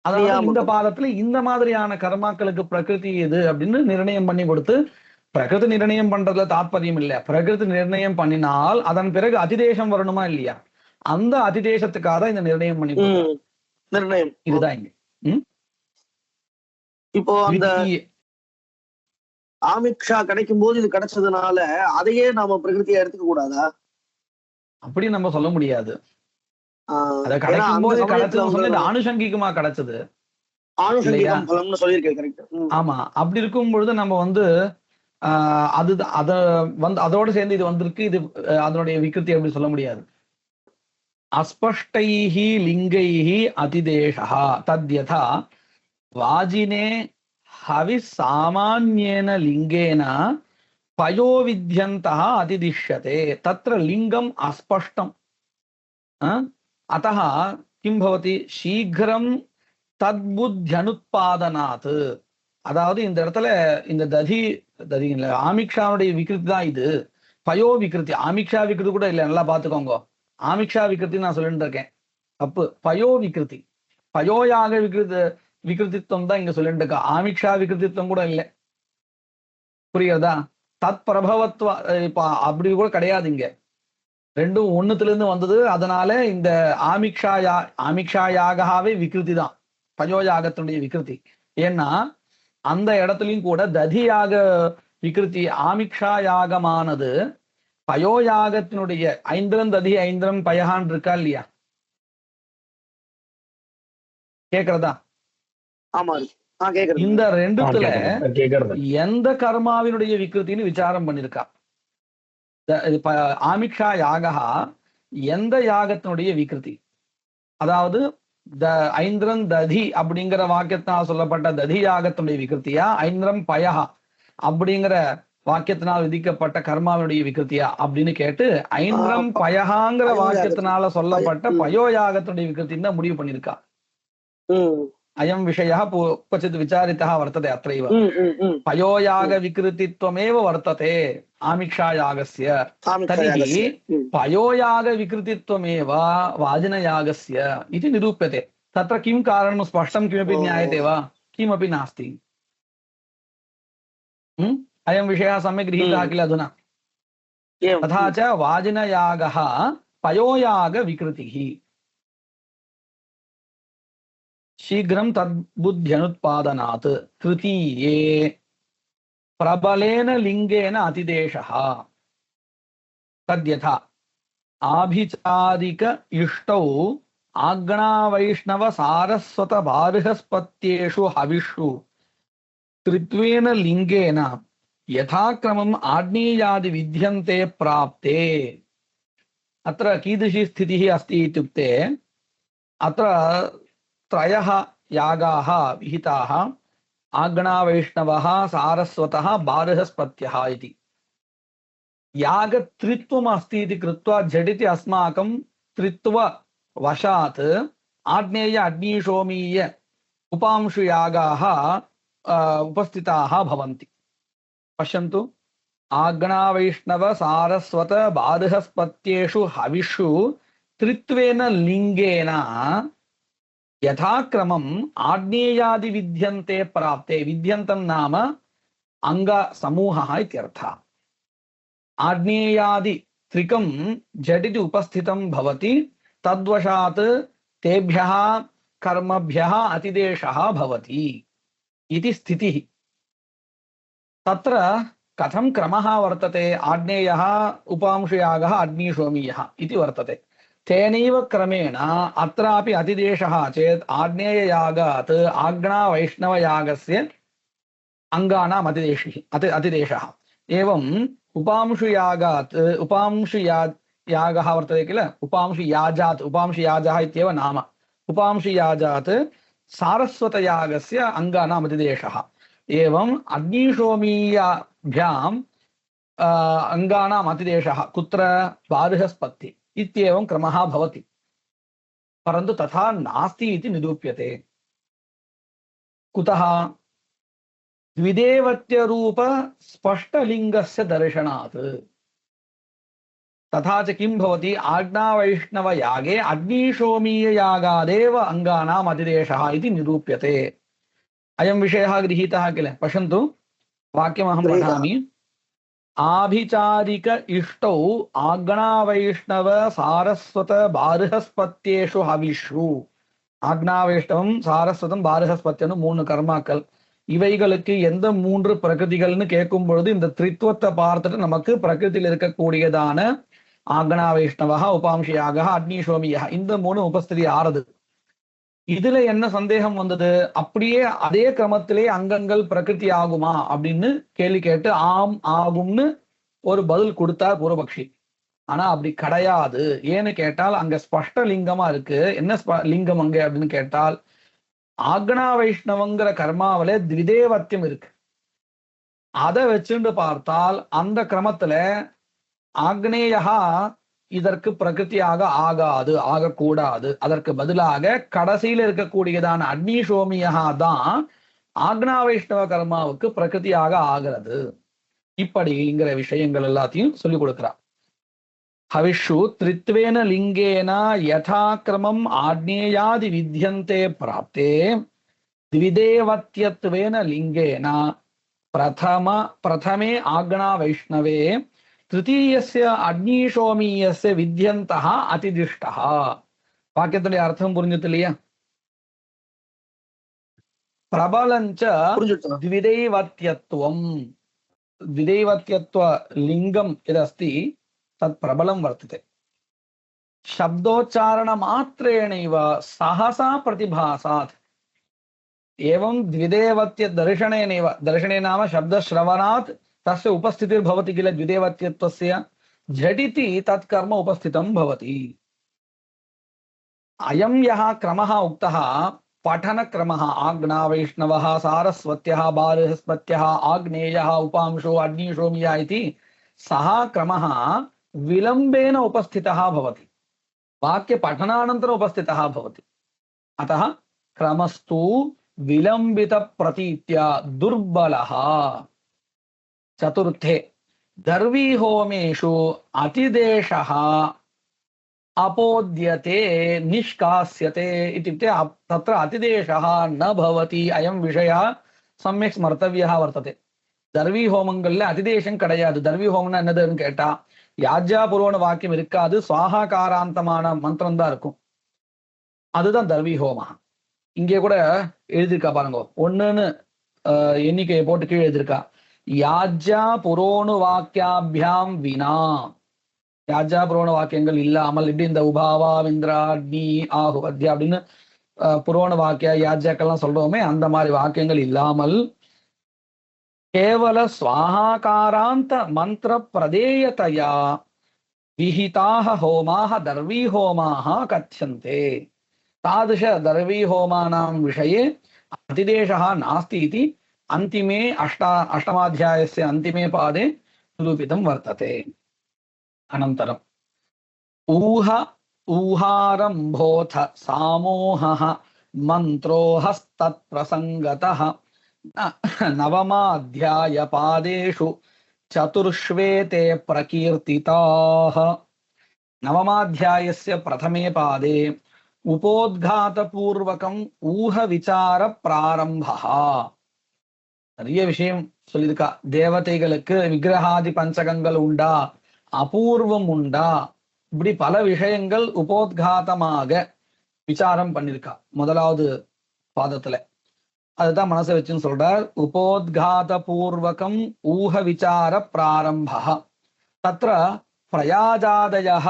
Speaker 2: அதாவது இந்த பாதத்துல இந்த மாதிரியான கர்மாக்களுக்கு பிரகிருதி எது அப்படின்னு நிர்ணயம் பண்ணி கொடுத்து, பிரகிருதி நிர்ணயம் பண்றதுல தாற்பயம் இல்ல, பிரகிருதி நிர்ணயம் பண்ணினால் அதன் பிறகு அதிதேசம் வரணுமா இல்லையா? அந்த அதிதேசத்துக்காக இந்த நிர்ணயம் பண்ணி
Speaker 3: நிர்ணயம்
Speaker 2: இதுதான் இங்க.
Speaker 3: இப்போ அந்த ஆமிக்ஷா கிடைக்கும் போது இது கிடைச்சதுனால அதையே நாம பிரகிருதியா எடுத்துக்க கூடாதா?
Speaker 2: அப்படி நம்ம சொல்ல முடியாது. அத கிடைக்கும் போது கிடைச்சது ஆணுஷங்கிகமா கிடைச்சது. ஆமா, அப்படி இருக்கும் பொழுது நம்ம அது அதோட சேர்ந்து இது வந்திருக்கு, இது அதனுடைய விகிருதி அப்படி சொல்ல முடியாது. அஸ்பஷ்டைஹி லிங்கைஹி அதிதேஷா தத்யதா வாஜினே ஹவி சாமான்யேன லிங்கேன பயோவித்யந்தः அதிதிஷ்யதே தத்ர லிங்கம் அஸ்பஷ்டம். अतः किं भवति शीघ्रं தத்புத்யனுத்பாதனாத். அதாவது இந்த இடத்துல இந்த ததி ஆமிக்ஷாவுடைய விகிருதி தான் இது. பயோ விகிருதி, ஆமிக்ஷா விகிருதி கூட இல்லை. நல்லா பாத்துக்கோங்க, ஆமிக்ஷா விகிருதி நான் சொல்லிட்டு இருக்கேன் தப்பு. பயோ விகிருதி, பயோயாக விகிருதித்துவம் தான் இங்க சொல்லிட்டு இருக்கா. ஆமிக்ஷா விகிருதித்துவம் கூட இல்லை. புரியுறதா? தத் பிரபவத்துவ இப்ப அப்படி கூட கிடையாது. இங்க ரெண்டும் ஒண்ணுத்துல இருந்து வந்தது. அதனால இந்த ஆமிக்ஷாயாகவே விகிருதி தான், பயோயாகத்தினுடைய விகிருதி. ஏன்னா அந்த இடத்துலயும் கூட ததியாக விகிருதி. ஆமிக்ஷாயாகமானது பயோயாகத்தினுடைய ஐந்திரம் ததி ஐந்திரம் பயகான் இருக்கா இல்லையா? கேக்குறதா? இந்த ரெண்டுத்துல எந்த கர்மாவினுடைய விகிருத்தின்னு விசாரம் பண்ணிருக்கா. ஆமிக்ஷா யாகா எந்த யாகத்தினுடைய விகிருதி? அதாவது ஐந்திரம் ததி அப்படிங்கிற வாக்கியத்தினால் சொல்லப்பட்ட ததி யாகத்தினுடைய விகிருத்தியா, ஐந்திரம் பயஹா அப்படிங்கிற வாக்கியத்தினால் விதிக்கப்பட்ட கர்மாவினுடைய விகிருத்தியா அப்படின்னு கேட்டு ஐந்திரம் பயஹாங்கிற வாக்கியத்தினால சொல்லப்பட்ட பயோயாகத்தினுடைய விகிருத்தின்னு தான் முடிவு பண்ணிருக்கா. அயம் விஷயः क्वचित् विचारितः वर्तते अत्रैव. पयोयाग विकृतित्वमेव वर्तते आमिक्षायागस्य. तर्हि पयोयाग विकृतित्वमेव वाजिनयागस्य इति निरूप्यते. तत्र किं कारणं स्पष्टं किमपि ज्ञायते वा? किमपि नास्ति. अयं विषयः सम्यक् गृहीतः किल अधुना? तथा च वाजिनयागः पयोयाग विकृतिः. शीघ्रं तद्बुद्ध्यनुत्पादनात् तृतीये प्रबलेन लिंगेन अतिदेशः तद्यथा आभिचारिक इष्टौ आग्नावैष्णव सारस्वत बार्हस्पत्येषु हविषु त्रित्वेन लिंगेन यथाक्रमम् आग्नेयादि विद्यन्ते प्राप्ते. अत्र कीदृशी स्थितिः अस्ति इत्युक्ते अत्र त्रयः यागाः विहिताः, आग्नावैष्णवः सारस्वतः बार्हस्पत्यः इति. यागत्रित्वम् अस्ति इति कृत्वा झटिति अस्माकं त्रित्व वशात् आग्नेय अग्निशोमीय उपांशुयागाः उपस्थिताः भवन्ति। पश्यन्तु, आग्नावैष्णव सारस्वत बार्हस्पत्येषु हविषु त्रित्वेन लिंगेन यथाक्रमम् आग्नेयादि विद्यन्ते प्राप्ते। विद्यन्तं नाम अंग समूहः इत्यर्थः। आग्नेयादि त्रिकं झटिति उपस्थितं भवति, तद्वशात् तेभ्यः कर्मभ्यः अतिदेशः भवति इति स्थितिः। तत्र कथं क्रमः वर्तते? आग्नेयः उपांशुयागः अग्निशोमीयः इति वर्तते। तेनैव क्रमेण अत्रापि अतिदेशः चेत् आग्नेययागात् आग्नावैष्णवयागस्य अङ्गानाम् अतिदेशः। एवम् उपांशुयागात् उपांशुयागः वर्तते किल, उपांशुयाजात्, उपांशुयाजः इत्येव नाम। उपांशुयाजात् सारस्वतयागस्य अङ्गानाम् अतिदेशः। एवम् अग्निशोमीयाभ्याम् अङ्गानाम् अतिदेशः कुत्र? बार्हस्पति इत्येवं क्रमः भवति, परन्तु तथा नास्ति इति निरूप्यते। कुतः? द्विदेवत्यरूप स्पष्टलिङ्गस्य दर्शनात्। तथा च किं भवति? आज्ञावैष्णवयागे अग्निशोमीययागादेव अङ्गानाम् अतिदेशः इति निरूप्यते। अयं विषयः गृहीतः किल? पश्यन्तु, वाक्यमहं पठामि। आभिचारिक इष्टौ आग्नावैष्णव सारस्वत बार्हस्पत्येषु हविषु। ஆக்னாவைஷ்ணவம், சாரஸ்வதம், பாரஹஸ்பத்தியன்னு 3 கர்மாக்கள். இவைகளுக்கு எந்த 3 பிரகிருதிகள்னு கேட்கும் பொழுது இந்த திரித்துவத்தை பார்த்துட்டு நமக்கு பிரகிருதியில் இருக்கக்கூடியதான ஆக்னாவைஷ்ணவா, உபாம்சியாக, அக்னிசோமியா, இந்த 3 உபஸ்திதி ஆறுது. இதுல என்ன சந்தேகம் வந்தது? அப்படியே அதே கிரமத்திலே அங்கங்கள் பிரகிருதி ஆகுமா அப்படின்னு கேள்வி கேட்டு ஆம் ஆகும்னு ஒரு பதில் கொடுத்தார் பூர்வபக்ஷி. ஆனா அப்படி கிடையாது. ஏன்னு கேட்டால் அங்க ஸ்பஷ்ட லிங்கமா இருக்கு. என்ன லிங்கம் அங்க அப்படின்னு கேட்டால், ஆக்னா வைஷ்ணவங்கிற கர்மாவில திவிதேவத்தியம் இருக்கு. அதை வச்சுட்டு பார்த்தால் அந்த கிரமத்துல ஆக்னேயா இதற்கு பிரகிருத்தியாக ஆகாது, ஆகக்கூடாது. அதற்கு பதிலாக கடைசியில் இருக்கக்கூடியதான அக்னிசோமியா தான் ஆக்னா வைஷ்ணவ கர்மாவுக்கு பிரகிருத்தியாக ஆகிறது. இப்படிங்கிற விஷயங்கள் எல்லாத்தையும் சொல்லிக் கொடுக்கிறார். हविषु त्रित्वेन लिंगेन यथाक्रमम् आग्नेयादि विद्यन्ते प्राप्ते द्विदेवत्यत्वेन लिंगेन प्रथमे आग्ना वैष्णवे तृतीयस्य अग्निशोमीयस्य विद्यन्तः अतिदिष्टः. वाक्यत्तुடைய अर्थं புரிஞ்சுது இல்லையா? प्रबलञ्च द्विदैवत्यत्वं, द्विदैवत्यत्व लिंगं यदस्ति तत् प्रबलं वर्तते. शब्दोच्चारण मात्रेणैव सहसा प्रतिभासात्. एवं द्विदेवत्य दर्शनेनैव, दर्शने नाम शब्दश्रवणात् तस्य उपस्थितिर्भवति किल द्विदेवत्यत्वस्य, झटिति तत् कर्म उपस्थितं भवति. अयं यः क्रमः उक्तः पठनक्रमः, आग्ना वैष्णवः सारस्वत्यः बार्हस्पत्यः आग्नेयः उपांशो अग्निशोमिया इति सः क्रमः विलंबेन उपस्थितः भवति, वाक्य पठनानन्तरम् उपस्थितः भवति. अतः क्रमस्तु विलंबित प्रतीत्या दुर्बलः. चतुर्थे दर्वी होमेषु अतिदेशः अपोद्यते निष्कास्यते इत्युक्ते तत्र अतिदेशः न भवति. अयं विषयः सम्यक् स्मर्तव्यः वर्तते. தர்வி ஹோமங்கள்ல அதிதேசம் கிடையாது. தர்வி ஹோமம்னா என்னதுன்னு கேட்டா, யாஜ்யா புரோண வாக்கியம் இருக்காது, சுவாகாராந்தமான மந்திரம் தான் இருக்கும். அதுதான் தர்வி ஹோமா. இங்கே கூட எழுதியிருக்கா பாருங்க, 1ன்னு எண்ணிக்கையை போட்டு கீழே எழுதியிருக்கா. யாஜ்யா புரோண வாக்கியாபியாம் வினா, யாஜ்யா புரோண வாக்கியங்கள் இல்லாமல், இப்படி இந்த உபாவா இந்திரா அக்னி ஆகுவத்யா அப்படின்னு புரோண வாக்கிய யாஜ்யாக்கெல்லாம் சொல்றோமே, அந்த மாதிரி வாக்கியங்கள் இல்லாமல் केवल स्वाहाकारांत मंत्र प्रदेयतया विहिताः होमाः दर्वी होमाः कथ्यन्ते. तादृश दर्वी होमानां विषये अतिदेशः नास्ति इति अन्तिमे अष्टमाध्यायस्य अन्तिमे पादे निरूपितं वर्तते. अनन्तरम् ऊहारम्भोऽथ सामोहः மந்த்ரோ ஹஸ்தத் பிரசங்கதः நவமாத்யாய பாதேஷு சதுர்ஷ்வேதே பிரகீர்த்திதாः. நவமாத்தியாயஸ்ய பிரதமே பாதே உபோத்காதபூர்வகம் ஊஹ விசார பிராரம்பः. நிறைய விஷயம் சொல்லியிருக்கா. தேவதைகளுக்கு விக்கிரகாதி பஞ்சகங்கள் உண்டா, அபூர்வம் உண்டா, இப்படி பல விஷயங்கள் உபோத்காதமாக விசாரம் பண்ணிருக்கா முதலாவது பாதத்துல. அதுதான் மனசை வச்சுன்னு சொல்றார். உபோத்காத பூர்வகம் ஊஹ விசார பிராரம்பः தத்ர பிரயாஜாதயः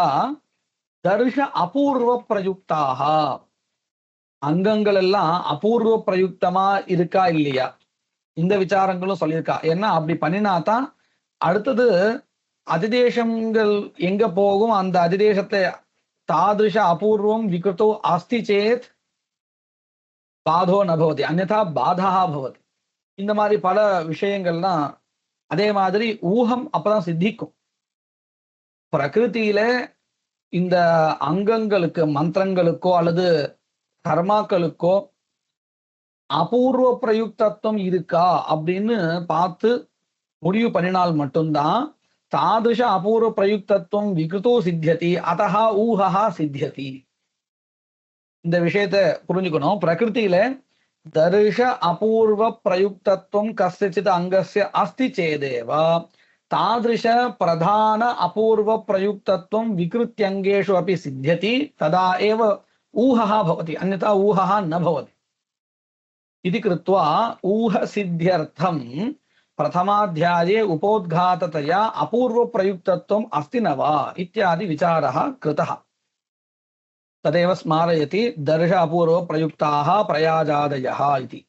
Speaker 2: தர்ஷ அபூர்வ பிரயுக்தாக. அங்கங்கள் எல்லாம் அபூர்வ பிரயுக்தமா இருக்கா இல்லையா, இந்த விசாரங்களும் சொல்லியிருக்கா. ஏன்னா அப்படி பண்ணினாதான் அடுத்தது அதிதேசங்கள் எங்க போகும், அந்த அதிதேசத்தை தாதிருஷ அபூர்வம் விகிருத்தோ அஸ்தி சேத் பாதோ நபவதி அந்நதா பாதா பவதி. இந்த மாதிரி பல விஷயங்கள்லாம் அதே மாதிரி ஊகம் அப்பதான் சித்திக்கும். பிரகிருதியில இந்த அங்கங்களுக்கு மந்திரங்களுக்கோ அல்லது கர்மாக்களுக்கோ அபூர்வ பிரயுக்தத்துவம் இருக்கா அப்படின்னு பார்த்து முடிவு பண்ணினால் மட்டும்தான் தாதுஷ அபூர்வ பிரயுக்தத்துவம் விகிருத்தோ சித்தியதி அதஹா ஊஹா சித்தியதி. இந்த விஷயத்த புரிஞ்சுக்கணும். பிரகிருதியில தர்ஷ அபூர்வ பிரயுக்தத்துவம் கஸ்யசித் அங்கஸ்ய அஸ்தி சேதேவ தாதிருஷ பிரதான அபூர்வ பிரயுக்தத்துவம் விகிருத்தியங்கேஷு அப்படி சித்தியதி ததா ஏவ ஊஹா பவதி அன்யதா ஊஹா ந பவதி. इति कृत्वा ऊह सिद्ध्यर्थं प्रथमाध्याये उपोद्घाततया अपूर्व प्रयुक्तत्वम् अस्ति न वा इत्यादि विचारः कृतः. तदेव स्मारयति दर्श अपूर्व प्रयुक्ताः प्रयाजादयः इति.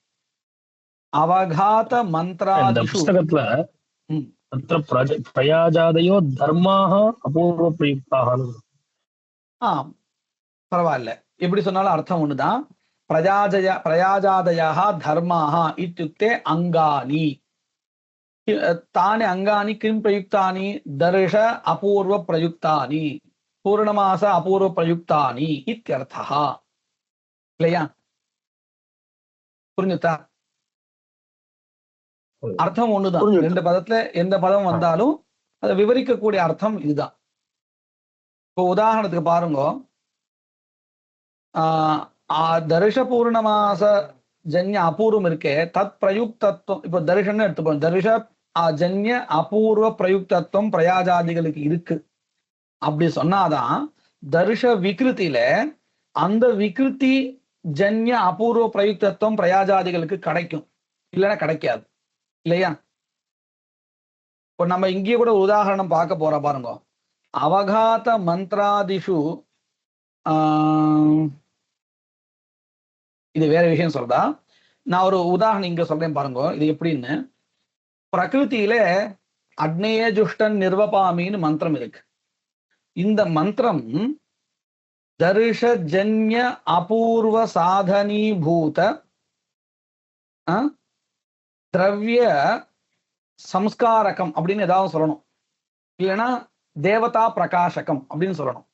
Speaker 2: अवघात मन्त्रादिषु
Speaker 4: पुस्तकத்துல तत्र प्रयाजादयो धर्माः अपूर्व प्रयुक्ताः.
Speaker 2: ஆம், பரவாயில்ல, எப்படி சொன்னாலும் அர்த்தம் ஒண்ணுதான். प्रयाजादयः धर्माः इत्युक्ते अंगानि. तानि अंगानि किं प्रयुक्तानि? दर्श अपूर्व प्रयुक्तानि, पूर्णमास अपूर्व प्रयुक्तानि इत्यर्थः. இல்லையா? புரிஞ்சுதா? அர்த்தம் ஒண்ணுதான். ரெண்டு பதத்துல எந்த பதம் வந்தாலும் அதை விவரிக்கக்கூடிய அர்த்தம் இதுதான். இப்போ உதாரணத்துக்கு பாருங்க, தர்ஷ பூர்ணமாச ஜன்ய அபூர்வம் இருக்கே தத் பிரயுக்தத்துவம். இப்போ தர்ஷன்னு எடுத்துப்போம். தர்ஷ ஜன்ய அபூர்வ பிரயுக்தத்துவம் பிரயாஜாதிகளுக்கு இருக்கு அப்படி சொன்னாதான் தர்ஷ விகிருத்தில அந்த விகிருத்தி ஜன்ய அபூர்வ பிரயுக்தத்துவம் பிரயாஜாதிகளுக்கு கிடைக்கும், இல்லைன்னா கிடைக்காது. இல்லையா? இப்போ நம்ம இங்கேயே கூட உதாரணம் பார்க்க போற பாருங்க. அவகாத மந்திராதிஷு இது வேற விஷயம் சொல்றதா. நான் ஒரு உதாரணம் இங்க சொல்றேன் பாருங்க. இது எப்படின்னு, பிரகிருதியில அக்னேய ஜுஷ்டன் நிர்வபாமின்னு மந்திரம் இருக்கு. இந்த மந்திரம் தர்ஷஜன்ய அபூர்வ சாதனீபூத திரவிய சம்ஸ்காரகம் அப்படின்னு ஏதாவது சொல்லணும், இல்லைன்னா தேவதா பிரகாசகம் அப்படின்னு சொல்லணும்.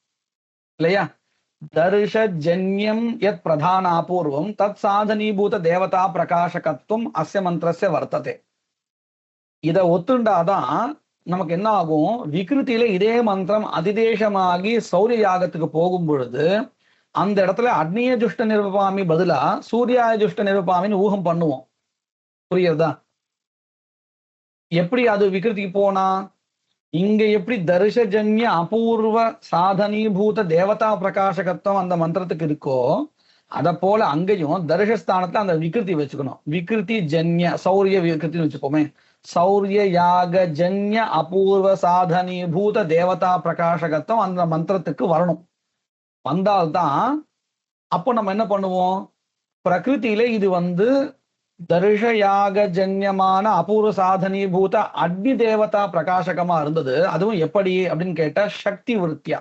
Speaker 2: இல்லையா? தர்ஷஜன்யம் யத் பிரதான அபூர்வம் தத் சாதனீபூத தேவதா பிரகாசகத்துவம் அஸ்ய மந்திரஸ்ய வர்த்ததே. இதை ஒத்துண்டாதான் நமக்கு என்ன ஆகும், விகிருத்தியில இதே மந்திரம் அதிதேசமாகி சௌரிய யாகத்துக்கு போகும் பொழுது அந்த இடத்துல அக்னிய ஜுஷ்ட நிருபாமி பதிலா சூர்யாய ஜுஷ்ட நிருபாமின்னு ஊகம் பண்ணுவோம். புரியுறதா? எப்படி அது விகிருதிக்கு போனா, இங்க எப்படி தர்ஷஜன்ய அபூர்வ சாதனீபூத தேவதா பிரகாசகத்துவம் அந்த மந்திரத்துக்கு இருக்கோ, அத போல அங்கேயும் தர்ஷஸ்தானத்துல அந்த விகிருதி வச்சுக்கணும். விகிருதி ஜன்ய சௌரிய விகிருத்தின்னு வச்சுக்கோமே. சௌரிய யாக ஜன்ய அபூர்வ சாதனீபூத தேவதா பிரகாசகத்துவம் அந்த மந்திரத்துக்கு வரணும். வந்தால்தான் அப்போ நம்ம என்ன பண்ணுவோம், பிரகிருதியில இது தர்ஷ யாக ஜன்யமான அபூர்வ சாதனீபூத அக்னி தேவதா பிரகாசகமா இருந்தது. அதுவும் எப்படி அப்படின்னு கேட்டா சக்தி விருத்தியா.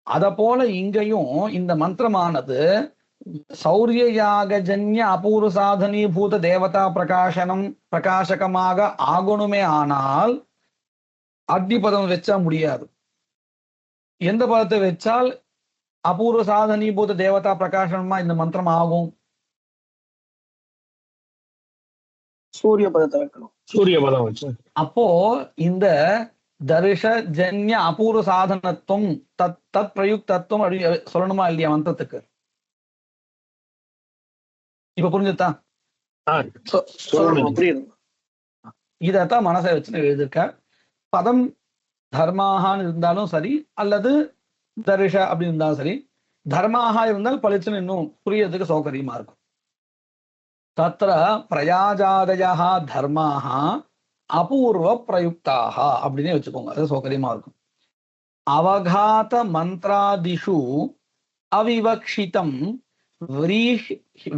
Speaker 2: அத போல இங்கேயும் இந்த மந்திரமானது சௌரிய யாக ஜன்ய அபூர்வ சாதனீபூத தேவதா பிரகாசகமாக ஆகணுமே. ஆனால் அக்னி பதம் வச்சா முடியாது. எந்த பதத்தை வச்சால் அபூர்வ சாதனீபூத தேவதா பிரகாசனமா இந்த மந்திரம் ஆகும்?
Speaker 3: சூரிய பதத்தை வைக்கணும்.
Speaker 4: சூரிய பதம் வச்சு.
Speaker 2: அப்போ இந்த தரிச ஜன்ய அபூர்வ சாதனத்துவம் தத் தத் பிரயுக்தத்துவம் அப்படி சொல்லணுமா இல்லையா மந்திரத்துக்கு? இப்ப புரிஞ்சுதா?
Speaker 3: புரியுது.
Speaker 2: இதத்தான் மனசை வச்சுன்னு எழுதிருக்க. பதம் தர்மாகான்னு இருந்தாலும் சரி, அல்லது தரிஷ அப்படின்னு இருந்தாலும் சரி, தர்மாக இருந்தால் பளிச்சுன்னு இன்னும் புரியறதுக்கு சௌகரியமா இருக்கும். தத்ர பிரயாஜாதயா தர்மாக அபூர்வ பிரயுக்தாக அப்படின்னே வச்சுக்கோங்க, அது சௌகரியமா இருக்கும். அவகாத மந்திராதிஷு அவிவக்ஷிதம்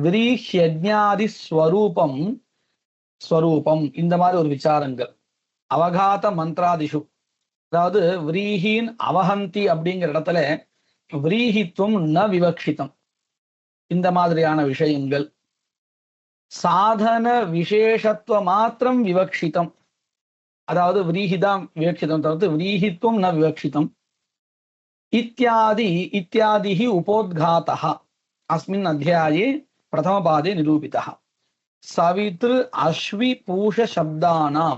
Speaker 2: விரீஹ்யஜ்ஞாதி ஸ்வரூபம் ஸ்வரூபம் இந்த மாதிரி ஒரு விசாரங்கள். அவகாத மந்திராதிஷு, அதாவது விரீஹின் அவஹந்தி அப்படிங்கிற இடத்துல விரீஹித்துவம் ந விவக்ஷிதம், இந்த மாதிரியான விஷயங்கள். சாதன விசேஷத்துவ மாத்திரம் விவக்ஷிதம், அதாவது விரீஹிதான் விவக்ஷிதம், தவிர்த்து விரீஹித்துவம் ந விவக்ஷிதம். இத்தியாதிஹி உபோத்காதः अस्मिन् अध्याये प्रथमपादे निरूपितः. सवितृ अश्वि पूष शब्दानां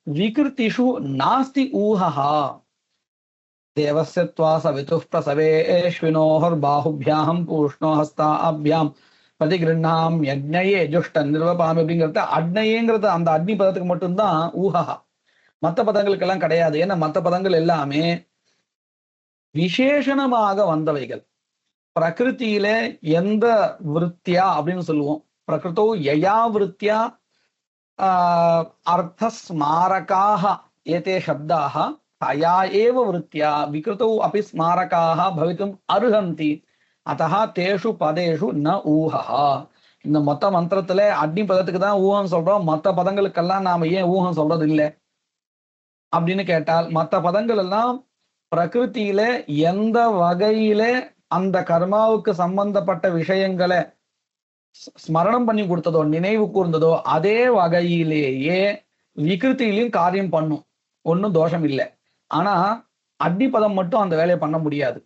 Speaker 2: विकृतिषु नास्ति ऊहः. देवस्य त्वा सवितुः प्रसवेश्विनोर्बाहुभ्यां पूष्णो हस्ताभ्यां प्रतिगृह्णाम यज्ञये जुष्ट निर्वपामि அப்படிங்கிறது அக்னயேங்கிறது அந்த அக்னி பதத்துக்கு மட்டும்தான் ஊஹா, மற்ற பதங்களுக்கெல்லாம் கிடையாது. ஏன்னா மற்ற பதங்கள் எல்லாமே விசேஷணமாக வந்தவைகள். பிரகிருத்தியில எந்த விருத்தியா அப்படின்னு சொல்லுவோம், பிரகிருத்தோ யயா விருத்தியா அர்த்த ஸ்மாரகாக ஏதே சப்தாக தயா ஏவ விருத்தியா விகிருத்தோ அப்படி ஸ்மாரகாக பவித்தும் அருகந்தி. அத்தஹ தேஷு பதேஷு ந ஊஹா. இந்த மொத்த மந்திரத்துல அக்னி பதத்துக்கு தான் ஊகம் சொல்றோம், மற்ற பதங்களுக்கெல்லாம் நாம ஏன் ஊகம் சொல்றது இல்லை அப்படின்னு கேட்டால், மற்ற பதங்கள் எல்லாம் பிரகிருத்தியில எந்த வகையில அந்த கர்மாவுக்கு சம்பந்தப்பட்ட விஷயங்களை ஸ்மரணம் பண்ணி கொடுத்ததோ, நினைவு கூர்ந்ததோ, அதே வகையிலேயே விகிருத்திலையும் காரியம் பண்ணும், ஒன்றும் தோஷம் இல்லை. ஆனா அக்னி பதம் மட்டும் அந்த வேலையை பண்ண முடியாது.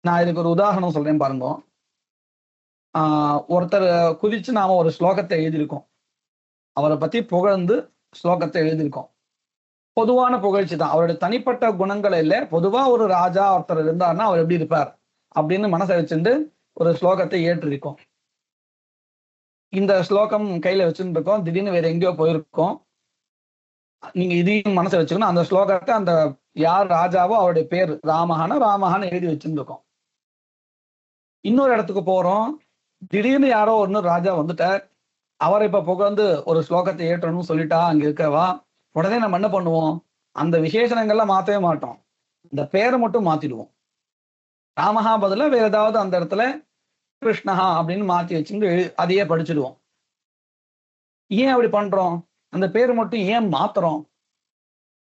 Speaker 2: நான் இதுக்கு ஒரு உதாரணம் சொல்றேன் பாருங்க. ஒருத்தர் குதிச்சு நாம ஒரு ஸ்லோகத்தை எழுதியிருக்கோம், அவரை பத்தி புகழ்ந்து ஸ்லோகத்தை எழுதியிருக்கோம். பொதுவான புகழ்ச்சி தான், அவருடைய தனிப்பட்ட குணங்கள் இல்லை. பொதுவா ஒரு ராஜா ஒருத்தர் இருந்தாருன்னா அவர் எப்படி இருப்பார் அப்படின்னு மனசை வச்சுட்டு ஒரு ஸ்லோகத்தை ஏற்றிருக்கோம். இந்த ஸ்லோகம் கையில வச்சுட்டு இருக்கோம், திடீர்னு வேற எங்கேயோ போயிருக்கோம். நீங்க இதையும் மனசை வச்சுக்கணும். அந்த ஸ்லோகத்தை அந்த யார் ராஜாவோ அவருடைய பேர் ராமஹான்னு எழுதி வச்சுருக்கோம். இன்னொரு இடத்துக்கு போறோம், திடீர்னு யாரோ இன்னொரு ராஜா வந்துட்டார், அவரை இப்ப புகழ்ந்து ஒரு ஸ்லோகத்தை ஏற்றணும்னு சொல்லிட்டா அங்க இருக்கவா, உடனே நம்ம என்ன பண்ணுவோம், அந்த விசேஷணங்கள்லாம் மாற்றவே மாட்டோம், இந்த பேரை மட்டும் மாத்திடுவோம். ராமஹா பதில வேற ஏதாவது அந்த இடத்துல கிருஷ்ணஹா அப்படின்னு மாத்தி வச்சுட்டு அதையே படிச்சிடுவோம். ஏன் அப்படி பண்றோம், அந்த பேர் மட்டும் ஏன் மாத்துறோம்?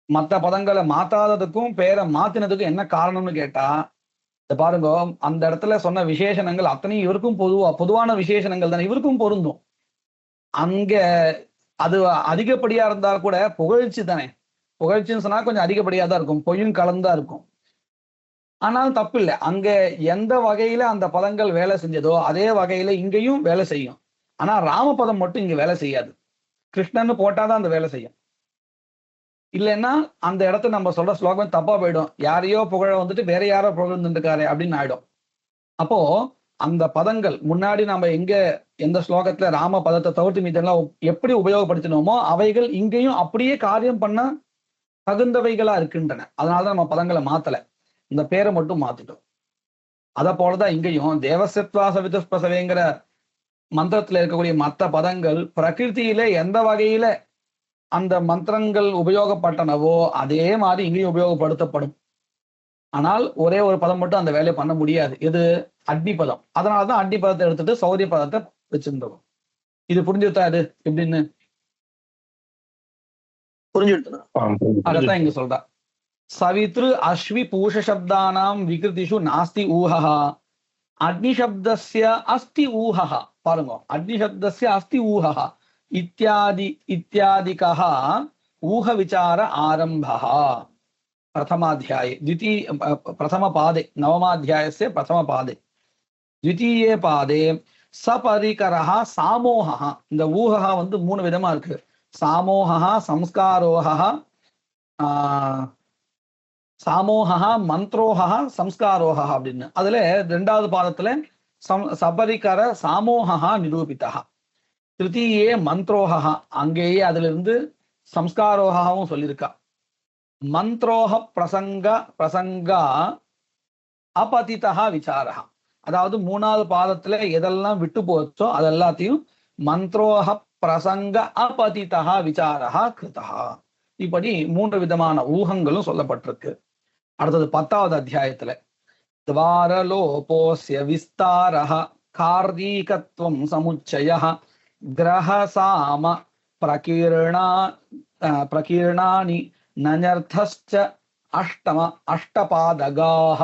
Speaker 2: மற்ற பதங்களை மாத்தாததுக்கும் பேரை மாத்தினதுக்கும் என்ன காரணம்னு கேட்டா, இந்த பாருங்க, அந்த இடத்துல சொன்ன விசேஷணங்கள் அத்தனையும் இவருக்கும் பொதுவான விசேஷணங்கள் தானே, இவருக்கும் பொருந்தும். அங்க அது அதிகப்படியா இருந்தா கூட புகழ்ச்சி தானே, புகழ்ச்சின்னு சொன்னா கொஞ்சம் அதிகப்படியா தான் இருக்கும், பொய்யும் கலந்தா இருக்கும். ஆனாலும் தப்பு இல்லை, அங்க எந்த வகையில அந்த பதங்கள் வேலை செஞ்சதோ அதே வகையில இங்கேயும் வேலை செய்யும். ஆனா ராமபதம் மட்டும் இங்க வேலை செய்யாது, கிருஷ்ணன்னு போட்டாதான் அந்த வேலை செய்யும். இல்லைன்னா அந்த இடத்த நம்ம சொல்ற ஸ்லோகம் தப்பா போயிடும், யாரையோ புகழ வந்துட்டு வேற யாரோ புகழ்ந்துருக்காரு அப்படின்னு ஆயிடும். அப்போ அந்த பதங்கள் முன்னாடி நம்ம எந்த ஸ்லோகத்துல ராம பதத்தை தவிர்த்து மீதெல்லாம் எப்படி உபயோகப்படுத்தினோமோ அவைகள் இங்கேயும் அப்படியே காரியம் பண்ண தகுந்தவைகளா இருக்கின்றன. அதனாலதான் நம்ம பதங்களை மாத்தல, இந்த பேரை மட்டும் மாத்திட்டோம். அத போலதான் இங்கேயும் தேவசத்வா சவிதுஷ்பசவேங்கிற மந்திரத்துல இருக்கக்கூடிய மற்ற பதங்கள் பிரகிருதியில எந்த வகையில அந்த மந்திரங்கள் உபயோகப்பட்டனவோ அதே மாதிரி இங்கேயும் உபயோகப்படுத்தப்படும். ஆனால் ஒரே ஒரு பதம் மட்டும் அந்த வேலையை பண்ண முடியாது, இது அக்னி பதம். அதனாலதான் அக்னி பதத்தை எடுத்துட்டு சௌரிய பதத்தை வச்சிருந்தோம். இது புரிஞ்சுட்டா இது எப்படின்னு?
Speaker 3: புரிஞ்சுட்டு
Speaker 2: அதான் இங்க சொல்றா, சவித்ரு அஸ்வி பூஷ சப்தானாம் விகிருதிஷு நாஸ்தி ஊஹா அக்னி சப்தஸ்ய அஸ்தி ஊஹா. பாருங்க, அக்னி சப்தஸ்ய அஸ்தி ஊஹா இத்தியாதிகா ஊஹ விசார ஆரம்பா. प्रथमाध्याये प्रथमपादे नवमाध्यायस्य प्रथमपादे द्वितीये पादे सपरिकरः सामोहः இந்த ஊஹः வந்து மூணு விதமா இருக்கு सामोहः संस्कारोहः सामोहः मन्त्रोहः संस्कारोहः அப்படின்னு அதுல இரண்டாவது பாதத்துல சபரிகர सामोहः நிரூபிதः திருத்தீயே மந்த்ரோஹः அங்கேயே அதுல இருந்து संस्कारोहவும் சொல்லிருக்கா மந்த்ரோஹ பிரசங்க अपतितः விசாரः அதாவது மூணாவது பாதத்துல எதெல்லாம் விட்டு போச்சோ அதெல்லாத்தையும் மந்த்ரோஹ பிரசங்க अपतितः விசாரः கிருதः இப்படி மூன்று விதமான ஊகங்களும் சொல்லப்பட்டிருக்கு அடுத்தது 10வது அத்தியாயத்துல द्वारलोपोस्य विस्तारः कार्दीकत्वं समुच्चयः ग्रहसाम प्रकीर्णानि नन्यर्थश्च अष्टपादगाः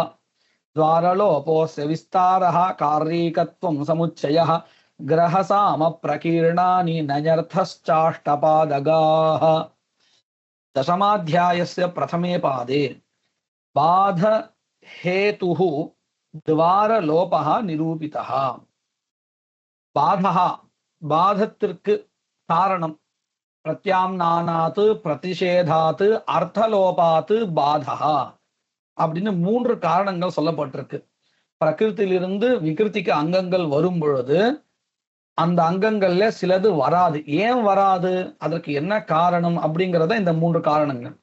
Speaker 2: द्वारलोपोस्य विस्तारः कार्दीकत्वं समुच्चयः ग्रहसाम प्रकीर्णानि नन्यर्थश्चाष्टपादगाः दशमाध्यायस्य प्रथमे पादे बाध हेतुः द्वारलोपः निरूपितः बाधः बाधत्तिर्क्कु कारणं प्रत्याम्नानात् प्रतिषेधात् अर्थलोपात् बाधः அப்படின்னு மூன்று காரணங்கள் சொல்லப்பட்டிருக்கு பிரகிருத்திலிருந்து விகிருதிக்கு அங்கங்கள் வரும் பொழுது அந்த அங்கங்கள்ல சிலது வராது ஏன் வராது அதற்கு என்ன காரணம் அப்படிங்கறத இந்த மூன்று காரணங்கள்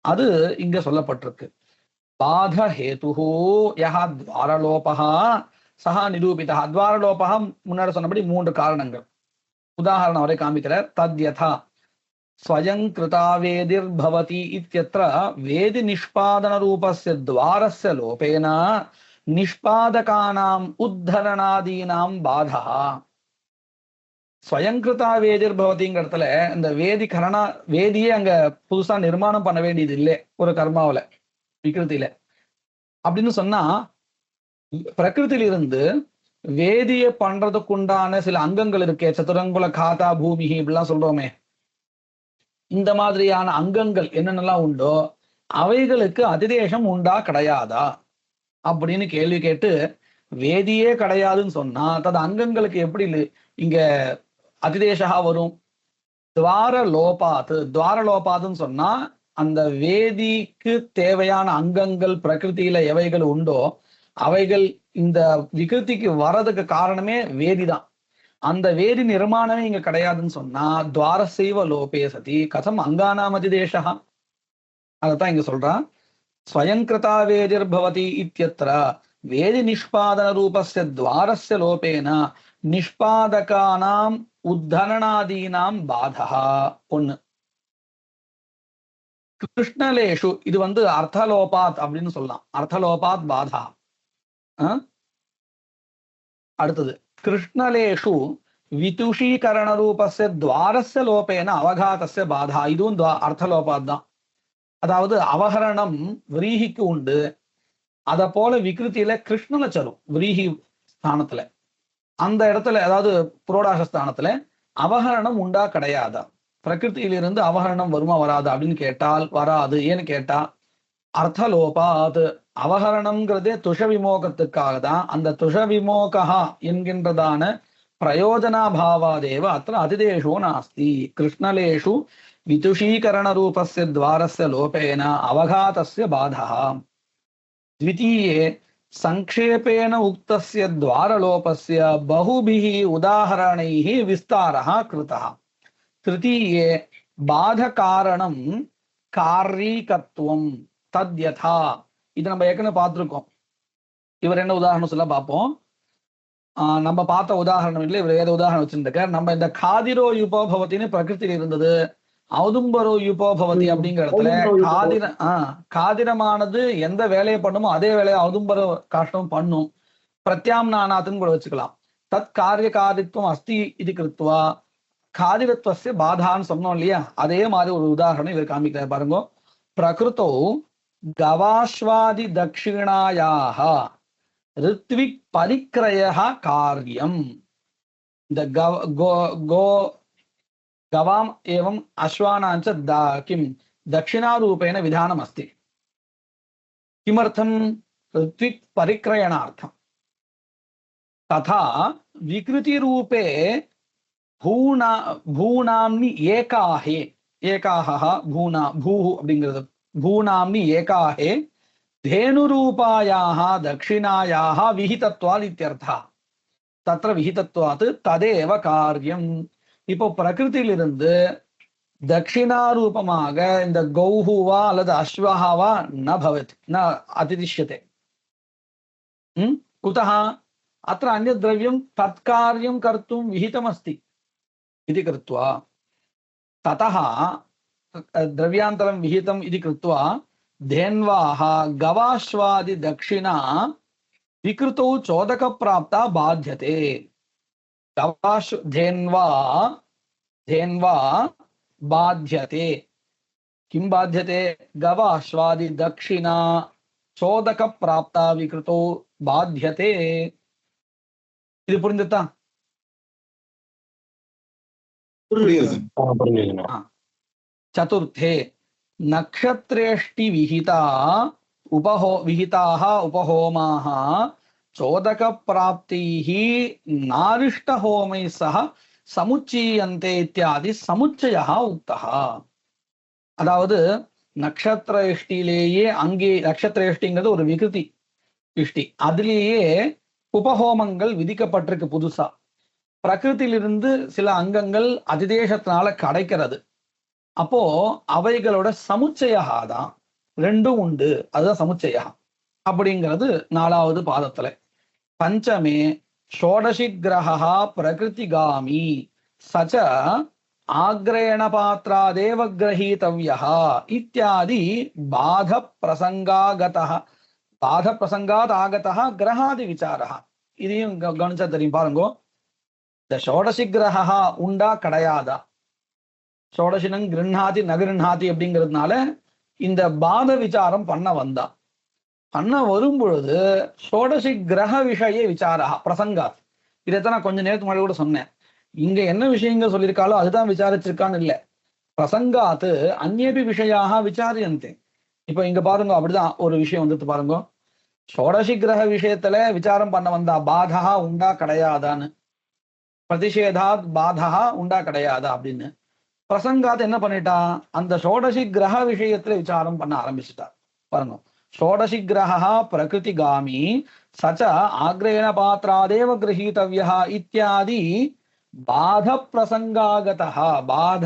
Speaker 2: அது இங்க சொல்லப்பட்டிருக்கு बाध हेतुः यः द्वारलोपः सः निरूपितः द्वारलोपः முன்னாடி சொன்னபடி மூன்று காரணங்கள் உதாரணம் அவரே காமிக்கிறார் तद्यथा स्वयं कृतावेदिर्भवति इत्यत्र वेदि निष्पादन रूपस्य द्वारस्य लोपेन निष्पादकानाम् उद्धरणादीनां बाधः स्वयं कृतावेदिर्भवतिங்கிற இடத்துல இந்த வேதியே அங்க புதுசா நிர்மாணம் பண்ண வேண்டியது இல்லை ஒரு கர்மாவில விகிருதியில அப்படின்னு சொன்னா பிரகிருத்திலிருந்து வேதிய பண்றதுக்குண்டான சில அங்கங்கள் இருக்கே சதுரங்குல காதா பூமி இப்படிலாம் சொல்றோமே இந்த மாதிரியான அங்கங்கள் என்னென்னலாம் உண்டோ அவைகளுக்கு அதிதேசம் உண்டா கிடையாதா அப்படின்னு கேள்வி கேட்டு வேதியே கிடையாதுன்னு சொன்னா தது அங்கங்களுக்கு எப்படி இங்க அதிதேசா வரும் துவாரலோபாத்துன்னு சொன்னா அந்த வேதிக்கு தேவையான அங்கங்கள் பிரகிருதியில எவைகள் உண்டோ அவைகள் இந்த விகிருதிக்கு வர்றதுக்கு காரணமே வேதிதான் அந்த வேதி நிர்மாணமே இங்க கிடையாதுன்னு சொன்னா துவாரசைவ லோபே சதி கதம் அங்கானாம் அதிதேசா அதத்தான் இங்க சொல்றான் ஸ்வயங்கிருதா வேதிர்பவதி இத்யத்ர வேதி நிஷ்பாதன ரூபஸ்ய துவாரஸ்ய லோபேன நிஷ்பாதகானாம் உத்தரணாதீனாம் பாதஹா ஒண்ணு கிருஷ்ணலேஷு இது வந்து அர்த்தலோபாத் அப்படின்னு சொல்லலாம் அர்த்தலோபாத் பாதா அடுத்தது கிருஷ்ணலேஷு விதுஷீகரண ரூபஸ்ய துவாரஸ்ய லோபேன அவகாதஸ்ய பாதா இதுவும் அர்த்தலோபாத் தான் அதாவது அவஹரணம் விரீஹிக்கு உண்டு அத போல விகிருத்தியில கிருஷ்ணல சரும் விரீஹி ஸ்தானத்துல அந்த இடத்துல அதாவது புரோடாச ஸ்தானத்துல அவஹரணம் உண்டா கிடையாதா பிரகிருத்தியிலிருந்து அவஹரணம் வருமா வராது அப்படின்னு கேட்டால் வராது ஏன்னு கேட்டா அர்த்தலோபாத் அவஹரணம்ங்கிறதே துஷ விமோகத்துக்காக தான் அந்த துஷ விமோகா என்கின்றதான பிரயோஜனாபாவாதேவ அத்த அதிதேஷோ நாஸ்தி கிருஷ்ணலேஷு விதுஷீகரண ரூபஸ்ய துவாரஸ்ய லோபேன அவகாதஸ்ய பாதः द्वितीये संक्षेपेण उक्तस्य द्वारलोपस्य बहुभिः उदाहरणैः विस्तारः कृतः तृतीये बाधकारणं காரீகத்துவம் தத்யதா இது நம்ம ஏற்கனவே பார்த்துருக்கோம் இவர் என்ன உதாரணம் சொல்ல பார்ப்போம் நம்ம பார்த்த உதாரணம் இல்லை இவர் வேற உதாரணம் வச்சிருக்கார் நம்ம இந்த காதிரோ யுபோபவத்தின்னு பிரகிருத்தில இருந்தது ஔதும்பரோ யுபோபவதி அப்படிங்கிற இடத்துல காதிரமானது எந்த வேலையை பண்ணுமோ அதே வேலையை ஔதும்பரோ காஷ்டம் பண்ணும் பிரத்யாம்னானாத்துன்னு கூட வச்சுக்கலாம் தத் காரிய காரித்துவம் அஸ்தி இது கிருத்வா காதிரத்வஸ்ய பாதான்னு சொன்னோம் இல்லையா அதே மாதிரி ஒரு உதாரணம் இவர் காமிக்கிறார் பாருங்க பிரகிருத்தோ கவாஸ்வாதி தட்சிணாயாக ரித்விக் பரிக்கிரய காரியம் இந்த गवाम एवं अश्वानांच किं दक्षिणारूपेण विधानम् अस्ति किमर्थं ऋत्विक् परिक्रयणार्थं तथा विकृतिरूपे भूनाम्नि एकाहे एकाहः भूना भूः அப்படிங்கிறது भूनाम्नि एकाहे धेनुरूपायाः दक्षिणायाः विहितत्वात् इत्यर्थः तत्र विहितत्वात् तदेव कार्यम् இப்போ பிரகிருதியிலிருந்து தட்சிணாரூபமாக இந்த கௌஹுவா அல்லது அஸ்வஹாவா ந பவத் ந அதிதிஷ்யते कुतः अत्र अन्यद् द्रव्यं तत्कार्यं कर्तुं विहितमस्ति इति कृत्वा ततः द्रव्यान्तरं विहितम् इति कृत्वा धेन्वाः गवाश्वादि दक्षिणा विकृतौ चोदकप्राप्ता बाध्यते धेन्वा बाध्यते किं बाध्यते गवाश्वादि दक्षिणा चोदकप्राप्ता विकृतौ बाध्यते இது புரிந்துதா चतुर्थे नक्षत्रेष्टि विहिताः उपहोमाः चोदक प्राप्तिः नारिष्टहोमैः सह समुच्चीयन्ते इत्यादि समुच्चयः उक्तः அதாவது நட்சத்திர இஷ்டியிலேயே அங்கே நட்சத்திர இஷ்டிங்கிறது ஒரு விகிருதி இஷ்டி அதிலேயே உபஹோமங்கள் விதிக்கப்பட்டிருக்கு புதுசா பிரகிருத்திலிருந்து சில அங்கங்கள் அதிதேசத்தினால கிடைக்கிறது அப்போ அவைகளோட சமுச்சயா தான் ரெண்டும் உண்டு அதுதான் சமுச்சயா அப்படிங்கிறது 4வது பாதத்துல பஞ்சமே ஷோடசி கிரகா பிரகிருதிகாமி சச்ச ஆக்ரேண பாத்ராதேவ கிரஹீதவ்யः இத்யாதி பாத பிரசங்காத் ஆகதः கிரகாதி விசாரः இதையும் கவனிச்சா தெரியும் பாருங்க இந்த ஷோடசி கிரகா உண்டா கிடையாதா ஷோடசினம் கிருண்ணாதி நகிருண்ணாதி அப்படிங்கிறதுனால இந்த பாத விசாரம் பண்ண வரும் பொழுது ஷோடசி கிரக விஷய விசாரா பிரசங்காத் இதைத்தான் நான் கொஞ்ச நேரத்துக்கு முன்னாடி கூட சொன்னேன் இங்க என்ன விஷயங்கள் சொல்லியிருக்காளோ அதுதான் விசாரிச்சிருக்கான்னு இல்ல பிரசங்காத்து அந்நேபி விஷயாக விசாரியந்தே இப்ப இங்க பாருங்க அப்படிதான் ஒரு விஷயம் வந்துட்டு பாருங்க ஷோடசி கிரக விஷயத்துல விசாரம் பண்ண வந்தா பாதா உண்டா கிடையாதான்னு பிரதிஷேதாத் பாதா உண்டா கிடையாதா அப்படின்னு பிரசங்காத் என்ன பண்ணிட்டா அந்த ஷோடசி கிரக விஷயத்துல விசாரம் பண்ண ஆரம்பிச்சுட்டா பாருங்க ஷோடசி கிரகா பிரகிருதிகாமி சச்ச ஆக்ரேண பாத்ராதேவ கிரஹீதவ்யः இத்யாதி बाध प्रसंगागतः बाध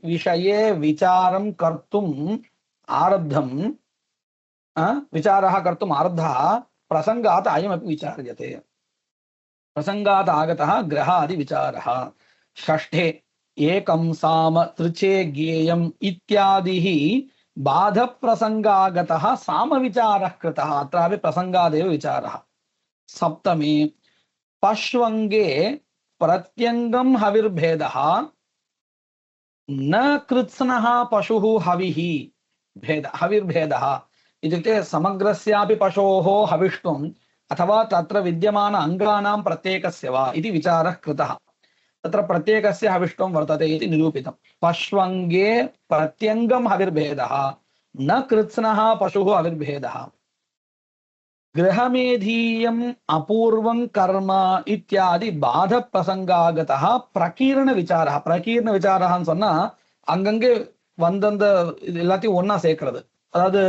Speaker 2: विषये विचारं कर्तुम् आरब्धं विचारः कर्तुम् आरब्धः प्रसंगात् अयमपि विचार्यते प्रसंगात् आगतः ग्रहादि विचारः षष्ठे एकं साम तृचे ज्ञेयम् इत्यादिः बाध प्रसंगागतः साम विचारः कृतः अत्रापि प्रसंगादेव विचारः सप्तमे पश्वङ्गे प्रत्यंगम हविर्भेदः न कृत्स्नः पशुः हविः हविर्भेदः इत्युक्ते समग्रस्यापि पशोः हविष्टुम् अथवा तत्र विद्यमान अंगानां प्रत्येकस्य वा इति विचारः कृतः तत्र प्रत्येकस्य हविष्टुं वर्तते इति निरूपितम् पश्वङ्गे प्रत्यंगम हविर्भेदः न कृत्स्नः पशुः हविर्भेदः गृहमेधीयम् अपूर्वं कर्म इत्यादि बाध प्रसंगागतः प्रकीर्ण विचारः சொன்னா அங்கங்கே வந்தந்த எல்லாத்தையும் ஒன்னா சேர்க்கிறது அதாவது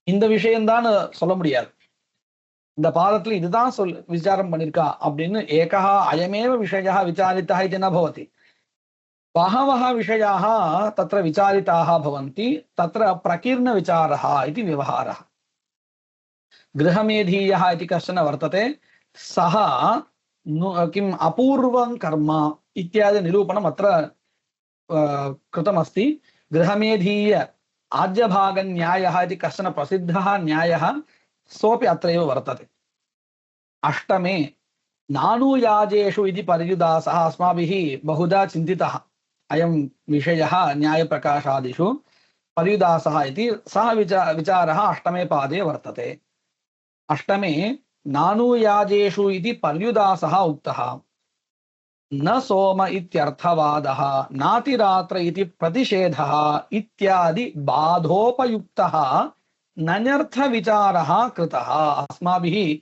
Speaker 2: இந்த விஷயம்தான் சொல்ல முடியாது இந்த பாதத்துல இதுதான் விசாரம் பண்ணிருக்கா அப்படின்னு ஏகः அயமேவ விஷயः விசாரிतः इति न भवति बहवः विषयाः तत्र विचारिताः भवन्ति तत्र प्रकीर्ण विचारः इति व्यवहारः गृहमेधीयः इति कश्चन वर्तते सः किम् अपूर्वं कर्म इत्यादि निरूपणम् अत्र कृतमस्ति गृहमेधीय आज्यभागन्यायः इति कश्चन प्रसिद्धः न्यायः सोऽपि अत्रैव वर्तते अष्टमे नानुयाजेषु इति पर्युदासः अस्माभिः बहुधा चिन्तितः अयं विषयः न्यायप्रकाशादिषु पर्युदासः इति सः विचारः अष्टमे पादे वर्तते अष्टमे नानुयाजेषु इति पर्युदासः उक्तः न सोम इत्यर्थवादः नातिरात्र इति प्रतिषेधः इत्यादि बाधोपयुक्तः नन्यर्थविचारः कृतः अस्माभिः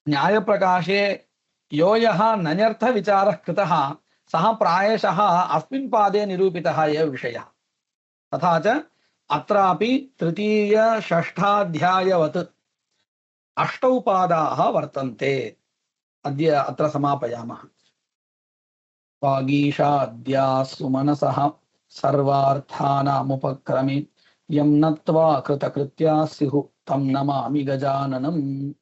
Speaker 2: न्यायप्रकाशे यो यः नन्यर्थविचारः कृतः सः प्रायशः अस्मिन् पादे निरूपितः एव विषयः। तथा च अत्रापि तृतीय षष्ठाध्यायवत् 8 पादाः वर्तन्ते। अद्य अत्र समापयामः। वागीशाद्याः सुमनसः सर्वार्थानामुपक्रमे यं नत्वा कृतकृत्याः स्युः तं नमामि गजाननम्।